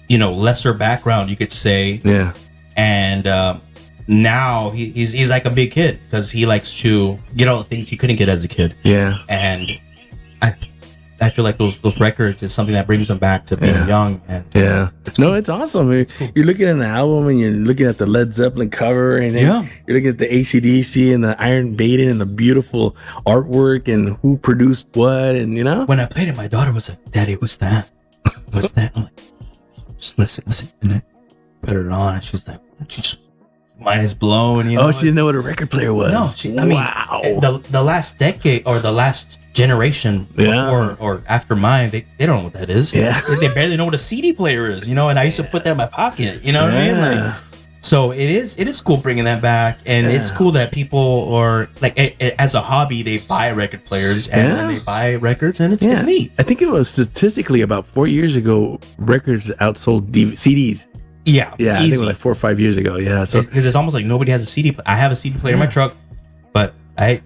lesser background, you could say. Yeah. And now he's like a big kid because he likes to get all the things he couldn't get as a kid. Yeah. And I feel like those records is something that brings them back to being young. And it's awesome. It's cool. You're looking at an album and you're looking at the Led Zeppelin cover, and you're looking at the AC/DC and the Iron Maiden and the beautiful artwork and who produced what, and When I played it, my daughter was like, "Daddy, what's that? What's that?" I'm like, "Just listen," and I put it on, and she's like, "Mine is blown." Oh, she didn't know what a record player was. No, the last decade or the last generation before or after mine, they don't know what that is. Yeah, they barely know what a CD player is. And I used to put that in my pocket. You know what I mean? Like, so it is cool bringing that back, and it's cool that people are like, as a hobby, they buy record players and they buy records, and it's neat. I think it was statistically about 4 years ago, records outsold CDs. Yeah, easy. I think it was like 4 or 5 years ago. Yeah, so because it's almost like nobody has a CD. I have a CD player in my truck, but I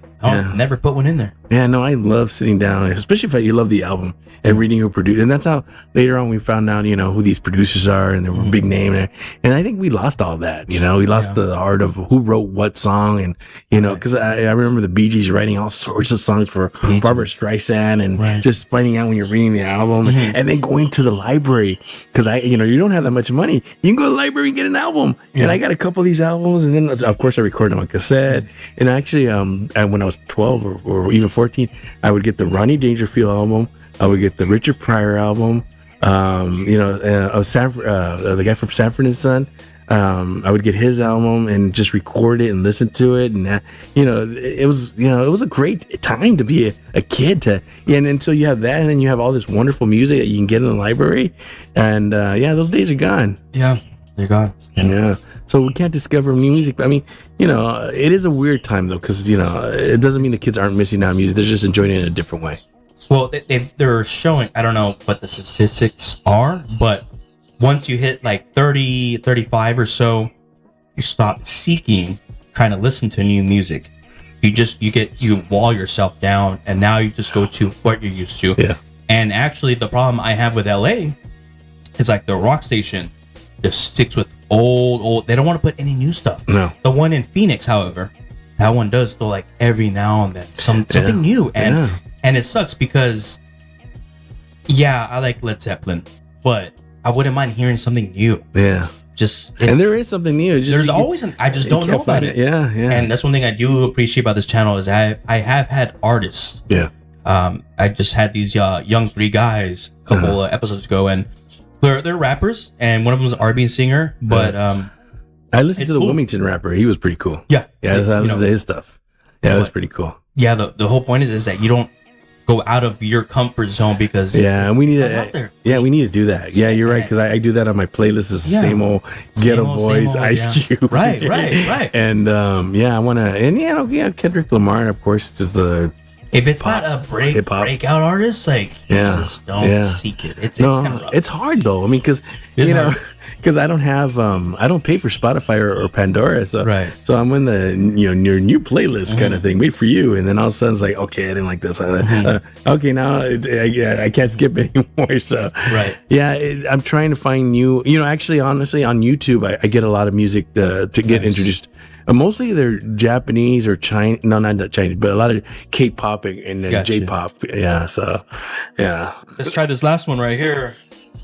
never put one in there. Yeah, no, I love sitting down, especially if you love the album and reading who produced. And that's how later on we found out, who these producers are, and they were a big name. And I think we lost all that. We lost the art of who wrote what song, and because I remember the Bee Gees writing all sorts of songs for Barbara Streisand, and just finding out when you're reading the album, and then going to the library because you don't have that much money. You can go to the library and get an album, and I got a couple of these albums, and then of course I recorded them on cassette. And actually, when I was 12 or even 14, I would get the Ronnie Dangerfield album. I would get the Richard Pryor album. The guy from Sanford and Son. I would get his album and just record it and listen to it, and it was a great time to be a kid. And until you have that, and then you have all this wonderful music that you can get in the library, and those days are gone. Yeah, they're gone. Yeah. So we can't discover new music. I mean, it is a weird time though, because it doesn't mean the kids aren't missing out on music. They're just enjoying it in a different way. Well, they're showing, I don't know what the statistics are, but once you hit like 30, 35 or so, you stop trying to listen to new music. You wall yourself down, and now you just go to what you're used to. Yeah. And actually, the problem I have with LA is like the rock station just sticks with old. They don't want to put any new stuff. No. The one in Phoenix, however, that one does throw like every now and then something new, and it sucks because I like Led Zeppelin, but I wouldn't mind hearing something new. Yeah. And there is something new. There's always I just don't know about it. Yeah. And that's one thing I do appreciate about this channel is I have had artists. Yeah. I just had these young 3 guys a couple episodes ago, and they're rappers, and one of them is an R&B singer, but I listened to the Wilmington rapper. He was pretty cool. Yeah. I listened to his stuff. Yeah, it was pretty cool. Yeah, the whole point is that you don't go out of your comfort zone because and we need to we need to do that. Yeah, you're right, because I do that on my playlist. Is the same old Ghetto Boys, Ice Cube. Right. And I want to, and Kendrick Lamar, of course, just If it's not a hip-hop. breakout artist, like, just don't seek it. It's kind of rough. It's hard though. I mean, because because I don't have I don't pay for Spotify or Pandora, so so I'm in the your new playlist kind of thing made for you, and then all of a sudden it's like, okay, I didn't like this. Okay, now I can't skip anymore. So I'm trying to find new. Actually, honestly, on YouTube, I get a lot of music to get introduced. Mostly they're Japanese or Chinese. No, not Chinese, but a lot of K-pop and J-pop. Yeah, so let's try this last one right here.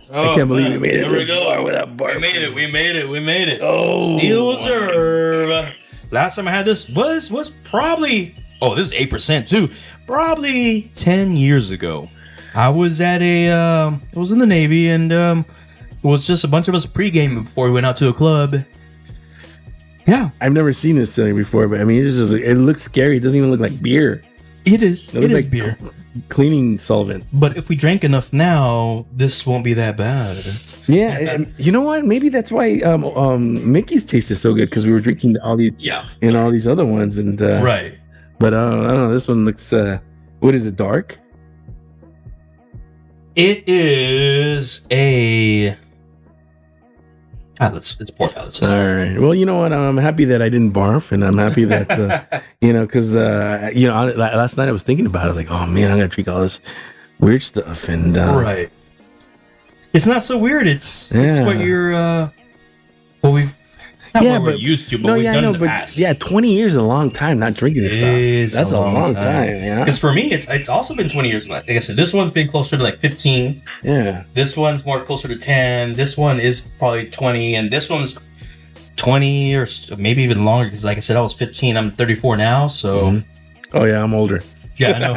I can't believe we made it. There we go. We made it. Oh, Steel Reserve. Last time I had this was probably this is 8% too. Probably 10 years ago. I was at I was in the Navy, and it was just a bunch of us pre-gaming before we went out to a club. Yeah, I've never seen this thing before, but I mean, it looks scary. It doesn't even look like beer. It is. It is like beer. Cleaning solvent. But if we drank enough now, this won't be that bad. Yeah, and you know what? Maybe that's why Mickey's taste is so good, because we were drinking all these, all these other ones, and right. But I don't know. This one looks. What is it? Dark. It is a. Let's pour it out. All right. Well, you know what? I'm happy that I didn't barf, and I'm happy that because last night I was thinking about it, like, oh man, I'm gonna drink all this weird stuff, and right. It's not so weird. It's what you're what we're used to, but we've done in the past. Yeah, 20 years is a long time not drinking this stuff. That's a long time. Yeah. Because for me, it's also been 20 years. Like I said, this one's been closer to like 15. Yeah. This one's more closer to 10. This one is probably 20, and this one's 20 or maybe even longer. Because like I said, I was 15. I'm 34 now, so. Mm-hmm. Oh yeah, I'm older. Yeah, I know.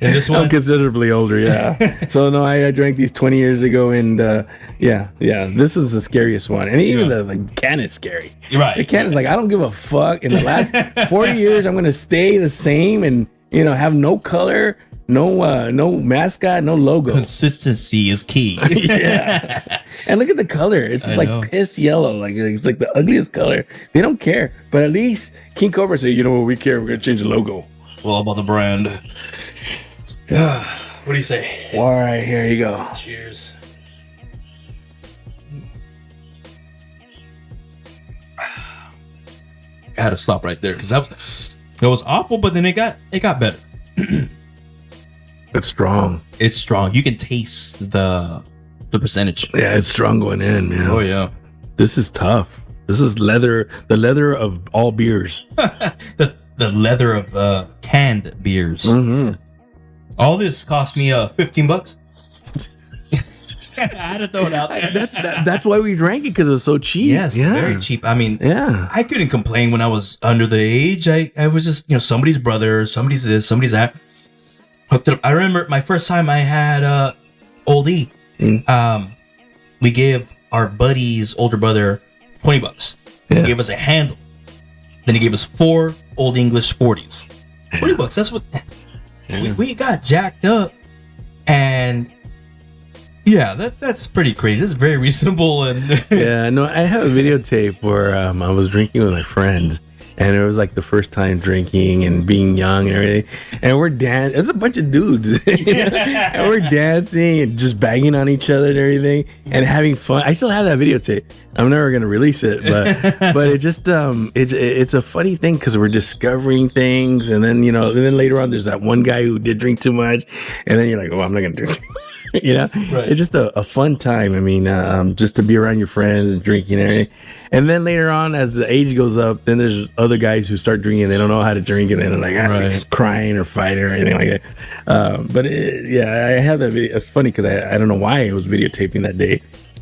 And this one, I'm considerably older. Yeah. So no, I drank these 20 years ago, and this is the scariest one, and even the can is scary. Right. The can is like, I don't give a fuck. In the last 40 years, I'm gonna stay the same, and have no color, no mascot, no logo. Consistency is key. Yeah. And look at the color. It's just like piss yellow. Like it's like the ugliest color. They don't care, but at least King Cobra said, you know what, we care. We're gonna change the logo. Well, about the brand. What do you say? All right, here you go. Cheers. I had to stop right there because that was awful, but then it got better. It's strong. It's strong. You can taste the percentage. Yeah, it's strong going in, man. Oh yeah. This is tough. This is leather. The leather of all beers. The leather of canned beers. Mm-hmm. All this cost me $15. I had to throw it out there. That's why we drank it, because it was so cheap. Yes, very cheap. I mean, I couldn't complain when I was under the age. I was just somebody's brother, somebody's this, somebody's that. Hooked it up. I remember my first time I had Old E. We gave our buddy's older brother $20. He gave us a handle. Then he gave us 4 Old English 40s. $20. That's what we got jacked up, and that's pretty crazy. It's very reasonable. And I have a videotape where I was drinking with my friends, and it was like the first time drinking and being young and everything. And we're dancing. There's a bunch of dudes, and we're dancing and just banging on each other and everything, and having fun. I still have that videotape. I'm never gonna release it, but it just it's a funny thing, because we're discovering things, and then then later on there's that one guy who did drink too much, and then you're like, oh, I'm not gonna drink. It's just a fun time. I mean, just to be around your friends and drinking and everything. And then later on, as the age goes up, then there's other guys who start drinking. They don't know how to drink, and then they're like crying or fighting or anything like that. But I have that video. It's funny because I don't know why I was videotaping that day,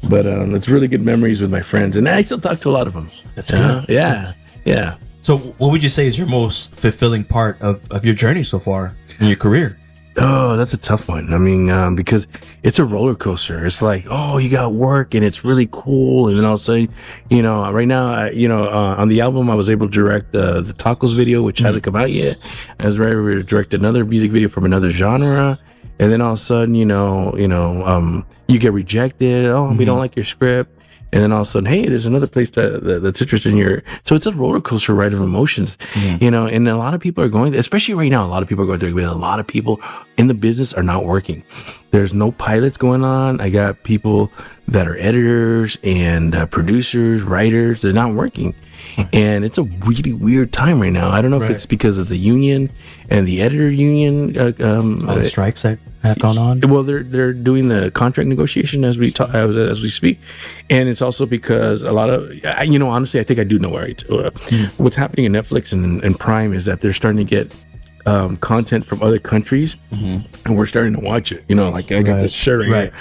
but it's really good memories with my friends, and I still talk to a lot of them. That's good. Yeah. So, what would you say is your most fulfilling part of your journey so far in your career? Oh, that's a tough one. I mean, because it's a roller coaster. It's like, oh, you got work and it's really cool. And then all of a sudden, right now, on the album, I was able to direct the tacos video, which hasn't come out yet. I was ready to direct another music video from another genre. And then all of a sudden, you get rejected. Oh, we don't like your script. And then all of a sudden, hey, there's another place that's interested in your. So it's a roller coaster ride of emotions, you know. And a lot of people are going, especially right now. A lot of people are going through. A lot of people in the business are not working. There's no pilots going on. I got people that are editors and producers, writers. They're not working, and it's a really weird time right now. I don't know if it's because of the union and the editor union. All the strikes that have gone on. Well, they're doing the contract negotiation as we talk, as we speak, and it's also because a lot of, you know, honestly, I think I do know what's happening in Netflix and Prime is that they're starting to get content from other countries, and we're starting to watch it. You know, like I got this shirt right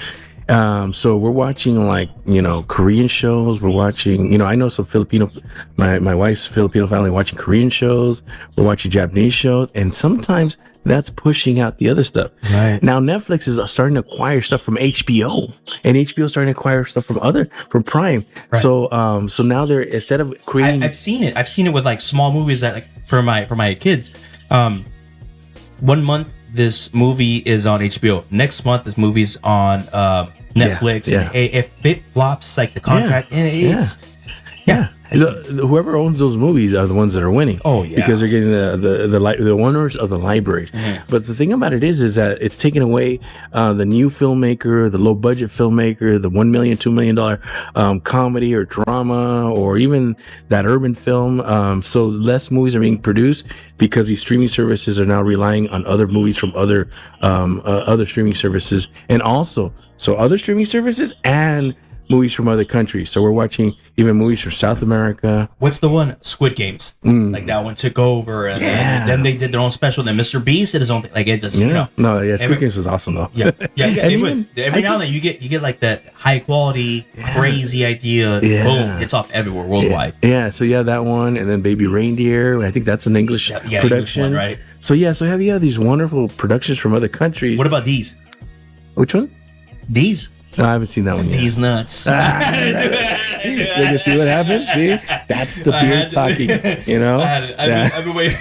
here. So we're watching, like, you know, Korean shows. We're watching, you know, I know some Filipino, my wife's Filipino family watching Korean shows. We're watching Japanese shows, and sometimes that's pushing out the other stuff. Right. Now Netflix is starting to acquire stuff from HBO, and HBO is starting to acquire stuff from Prime. Right. So now they're, instead of creating, I've seen it. I've seen it with like small movies that, like, for my kids. 1 month this movie is on HBO. Next month this movie's on Netflix. Yeah. And if it flops like the contract, and it's whoever owns those movies are the ones that are winning. Oh yeah, because they're getting the owners of the libraries. But the thing about it is that it's taking away the new filmmaker, the low budget filmmaker, the $1 million, $2 million comedy or drama, or even that urban film. So less movies are being produced because these streaming services are now relying on other movies from other streaming services, and also other streaming services and movies from other countries. So we're watching even movies from South America. What's the one? Squid Games. Like that one took over, and then they did their own special. Then Mr. Beast did his own thing. Like it just, you know. Squid Games was awesome though. It was. Every now and then you get like that high quality, crazy idea. Boom, it's off everywhere worldwide. Yeah. So that one, and then Baby Reindeer. I think that's an English production, English one, right? So have these wonderful productions from other countries. What about these? Which one? These. No, I haven't seen that one yet. These nuts. You can see what happens? See? That's the beer talking, you know? I've been waiting.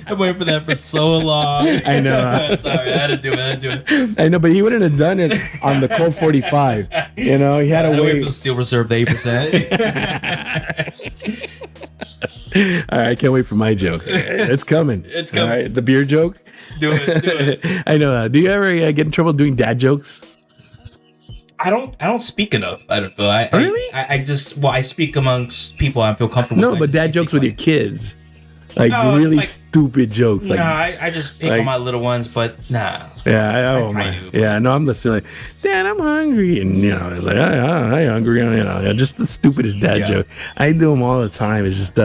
I'm waiting for that for so long. I know. Sorry, I had to do it. I know, but he wouldn't have done it on the Colt 45. You know, he had to wait for the Steel Reserve, the 8%. All right, I can't wait for my joke. It's coming. It's coming. All right, the beer joke. Do it. I know. Do you ever get in trouble doing dad jokes? I don't speak enough. I don't feel. Really? I speak amongst people I feel comfortable. No, with. but dad jokes with your kids, like really stupid jokes. Like, I just pick on my little ones, but nah. Yeah, no, I'm listening. Like, Dad, I'm hungry, and you know, it's like, I'm hungry, you know, just the stupidest dad joke. I do them all the time. It's just,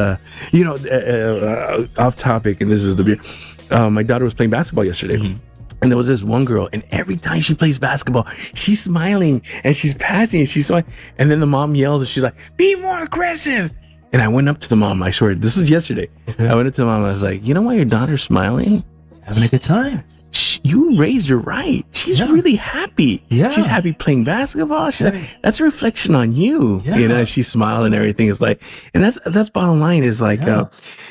off topic, and this is the beer. My daughter was playing basketball yesterday. And there was this one girl, and every time she plays basketball, she's smiling and she's passing and she's smiling. And then the mom yells and she's like, "Be more aggressive." And I went up to the mom. I swear, this was yesterday. I went up to the mom. I was like, "You know why your daughter's smiling? Having a good time. You raised her right. She's really happy. Yeah. She's happy playing basketball. She's like, that's a reflection on you." Yeah. You know, she's smiling and everything. It's like, and that's bottom line is like,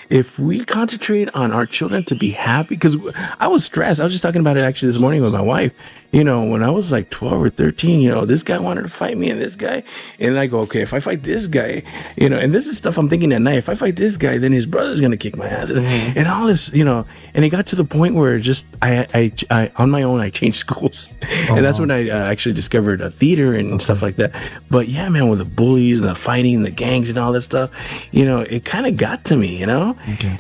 if we concentrate on our children to be happy, because I was stressed. I was just talking about it actually this morning with my wife. You know, when I was like 12 or 13, you know, this guy wanted to fight me and this guy. And I go, okay, if I fight this guy, you know, and this is stuff I'm thinking at night. If I fight this guy, then his brother's going to kick my ass. And all this, you know, and it got to the point where just, I on my own, I changed schools. And that's when I actually discovered a theater and stuff like that. But yeah, man, with the bullies and the fighting and the gangs and all that stuff, you know, it kind of got to me, you know?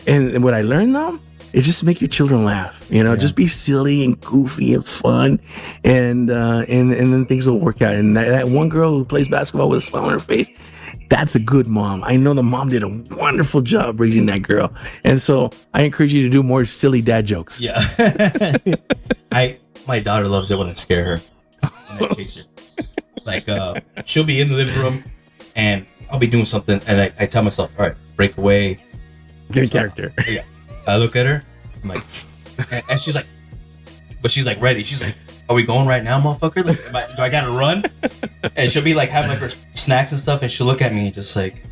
And what I learned though, is just to make your children laugh, you know, just be silly and goofy and fun, and then things will work out. And that one girl who plays basketball with a smile on her face, that's a good mom. I know the mom did a wonderful job raising that girl. And so I encourage you to do more silly dad jokes. Yeah. My daughter loves it when I scare her and I chase her. Like, she'll be in the living room and I'll be doing something and I tell myself, all right, break away. Get a character. Yeah. I look at her, I'm like, and she's like, but she's like ready. She's like, are we going right now, motherfucker? Like, do I gotta run? And she'll be like having like her snacks and stuff, and she'll look at me just like,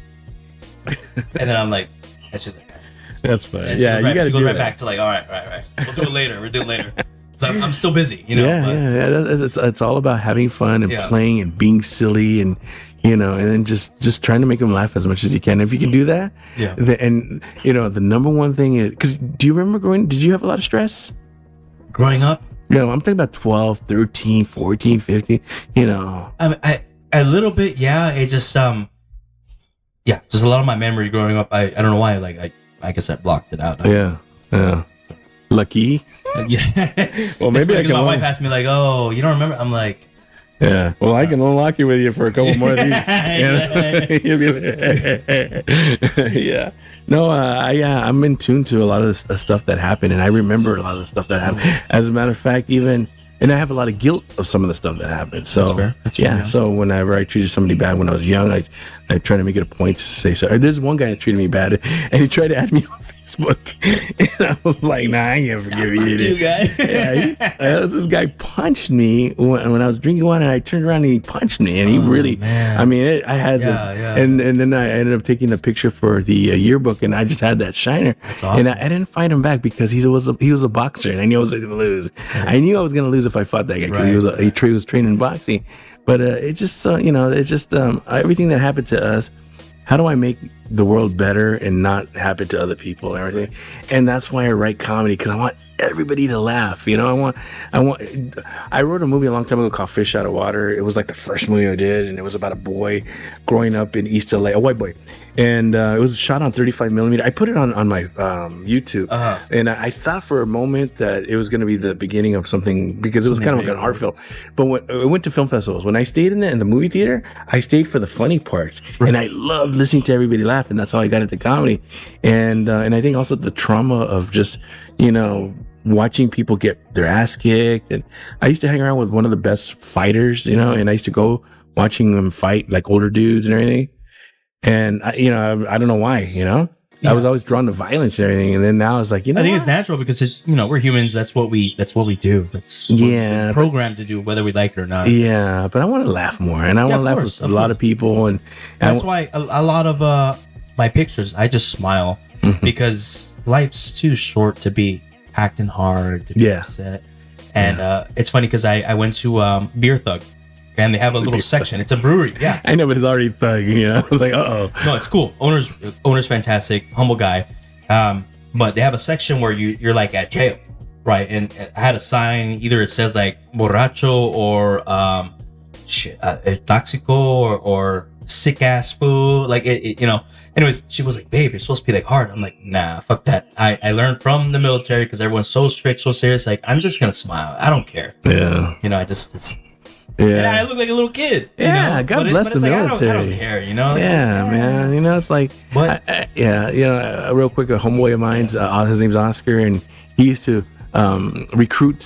and then I'm like, and she's like, that's funny. And yeah, you gotta she goes do right that. back to like, all right. We'll do it later. So I'm still busy, you know. It's all about having fun and playing and being silly and and then just trying to make them laugh as much as you can. If you can do that, and the number one thing is, because do you remember did you have a lot of stress growing up? Yeah, I'm talking about 12, 13, 14, 15, I a little bit, yeah. It just just a lot of my memory growing up. I don't know why, like I guess I blocked it out. Yeah. Lucky. Yeah. Well, maybe I can. My wife asked me like, "Oh, you don't remember?" I'm like, yeah. Well, I can unlock you with you for a couple more of these. You'll be like, yeah. No, I'm in tune to a lot of the stuff that happened, and I remember a lot of the stuff that happened. As a matter of fact, and I have a lot of guilt of some of the stuff that happened. So That's fair, yeah. So whenever I treated somebody bad when I was young, I try to make it a point to say sorry. There's one guy that treated me bad, and he tried to add me on Facebook, and I was like, "Nah, I ain't gonna forgive you, guy." This guy punched me when I was drinking wine, and I turned around and he punched me, and he really, man. I mean, I had, and then I ended up taking a picture for the yearbook, and I just had that shiner, awesome. And I didn't fight him back because he was a boxer, and I knew I was gonna lose. I knew I was gonna lose if I fought that guy because he was trained in boxing, but it just everything that happened to us. How do I make the world better and not happen to other people and everything? And that's why I write comedy, because I want everybody to laugh. I wrote a movie a long time ago called Fish Out of Water. It was like the first movie I did, and it was about a boy growing up in East LA, a white boy. And it was shot on 35 millimeter. I put it on my YouTube, and I thought for a moment that it was going to be the beginning of something, because it was kind of like an art film. But when I went to film festivals, when I stayed in the movie theater, I stayed for the funny parts, and I loved listening to everybody laugh, and that's how I got into comedy. And I think also the trauma of just watching people get their ass kicked. And I used to hang around with one of the best fighters, and I used to go watching them fight, like older dudes and everything. And I don't know why, I was always drawn to violence and everything. And then now it's like, I think it's natural because it's, we're humans. That's what we do. That's what we're programmed to do, whether we like it or not. Yeah. But I want to laugh more, and I want to laugh with a lot of people. And that's why a lot of my pictures, I just smile because life's too short to be acting hard, to be upset. And it's funny because I went to Beer Thug. And they have a little section. It's a brewery. Yeah, I know, but it's already thug. I was like, no, it's cool. Owner's fantastic, humble guy. But they have a section where you're like at jail, right? And I had a sign. Either it says like borracho or el tóxico or sick ass food. Like it. Anyways, she was like, "Babe, you're supposed to be like hard." I'm like, "Nah, fuck that." I learned from the military because everyone's so strict, so serious. Like, I'm just gonna smile. I don't care. Yeah. I just. Yeah, and I look like a little kid. Yeah, God bless the military. I don't care, Yeah, man. It's like, real quick, a homeboy of mine, his name's Oscar, and he used to recruit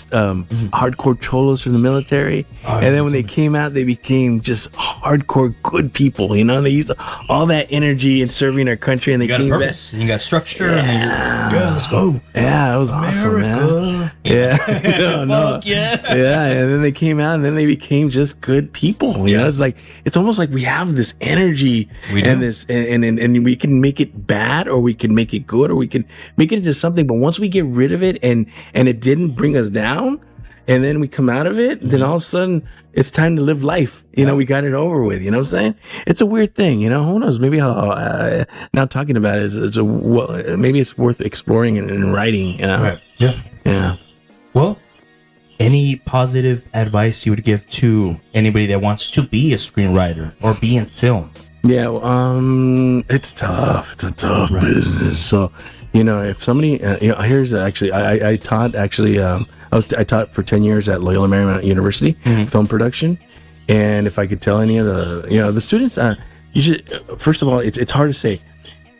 hardcore cholos from the military, and then when they came out, they became just hardcore good people. They used all that energy in serving our country, and they came back. And you got structure. Yeah, let's go. Yeah, it was awesome, man. Yeah, and then they came out, and then they became just good people. It's like, it's almost like we have this energy and this, and we can make it bad, or we can make it good, or we can make it into something. But once we get rid of it, and it didn't bring us down, and then we come out of it, then all of a sudden it's time to live life. We got it over with. You know what I'm saying? It's a weird thing. Who knows? Maybe now talking about it, maybe it's worth exploring and writing. Right. Yeah. Well, any positive advice you would give to anybody that wants to be a screenwriter or be in film? Yeah, it's tough. It's a tough business. So, if somebody, here's actually, I taught I taught for 10 years at Loyola Marymount University, film production. And if I could tell any of the students, you should, first of all, it's hard to say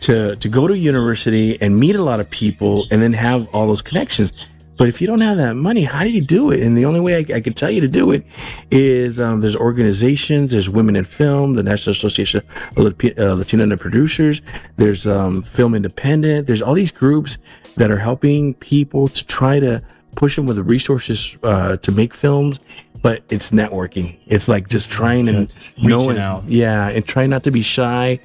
to go to university and meet a lot of people and then have all those connections. But if you don't have that money, how do you do it? And the only way I can tell you to do it is there's organizations, there's Women in Film, the National Association of Latino Producers, there's Film Independent, there's all these groups that are helping people to try to push them with the resources to make films. But it's networking. It's like just trying and reaching out. Yeah, and try not to be shy.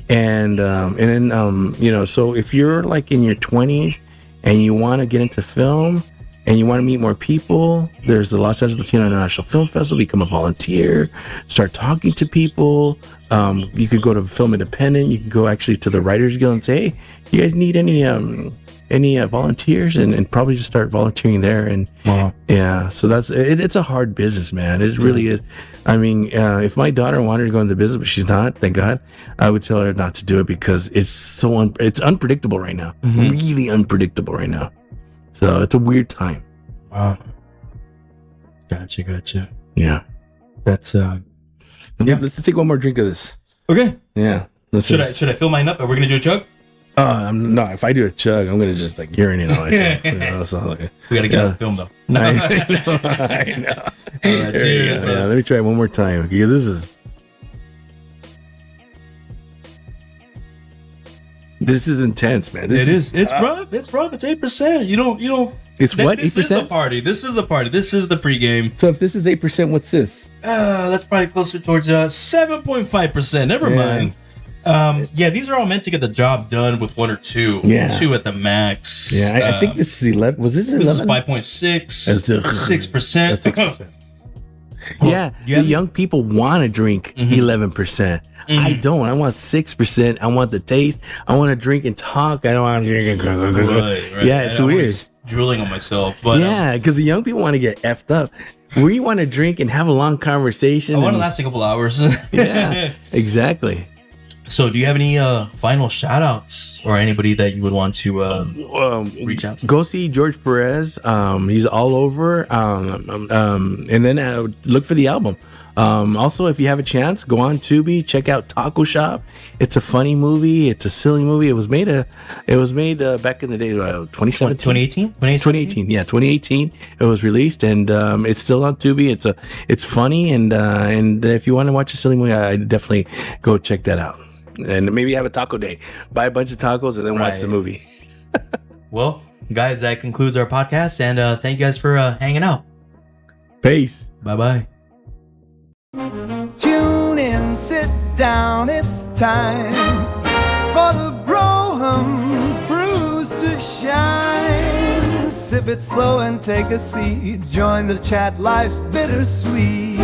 And then so if you're like in your 20s and you want to get into film, and you want to meet more people, there's the Los Angeles Latino International Film Festival. Become a volunteer, start talking to people. You could go to Film Independent. You can go actually to the Writers Guild and say, hey, you guys need any volunteers, and probably just start volunteering there. And yeah, so that's it. It's a hard business, man. It really is. I mean, if my daughter wanted to go into the business, but she's not, thank God, I would tell her not to do it because it's it's unpredictable right now. Really unpredictable right now. So it's a weird time. Wow. Gotcha. Yeah. That's Let's take one more drink of this. okay. Yeah. Should I fill mine up? Are we gonna do a chug? No, if I do a chug, I'm gonna just like urinate on myself. So like, We gotta get on film though. No. I know. All right, cheers, bro. Yeah, let me try it one more time because this is intense, man. It's rough. It's rough. It's 8%. You don't. It's what, This is 8%? the party. This is the party. This is the pregame. So if this is 8%, what's this? That's probably closer towards 7.5%. Never mind. Yeah, these are all meant to get the job done with 1 or 2. Yeah. 2 at the max. Yeah, I think this is 11. Was this 11? This is 5.6. 6%. Yeah, the young people want to drink 11%. I don't. I want 6%. I want the taste. I want to drink and talk. I don't want to drink and Right. Yeah, it's I'm weird. always drooling on myself. But Yeah, because the young people want to get effed up. We want to drink and have a long conversation. I want to and- last a couple hours. Yeah, exactly. So, do you have any final shout outs or anybody that you would want to reach out to? Go see George Perez. He's all over. And then look for the album. Also, if you have a chance, go on Tubi, check out Taco Shop. It's a funny movie. It's a silly movie. It was made back in the day, 2017? 2018? 2018, yeah, 2018. It was released, and it's still on Tubi. It's funny, and if you want to watch a silly movie, I definitely go check that out. And maybe have a taco day. Buy a bunch of tacos and then watch the movie. Well, guys, that concludes our podcast, and thank you guys for hanging out. Peace. Bye-bye. Tune in, sit down, it's time for the Brohams brews to shine. Sip it slow and take a seat. Join the chat, life's bittersweet.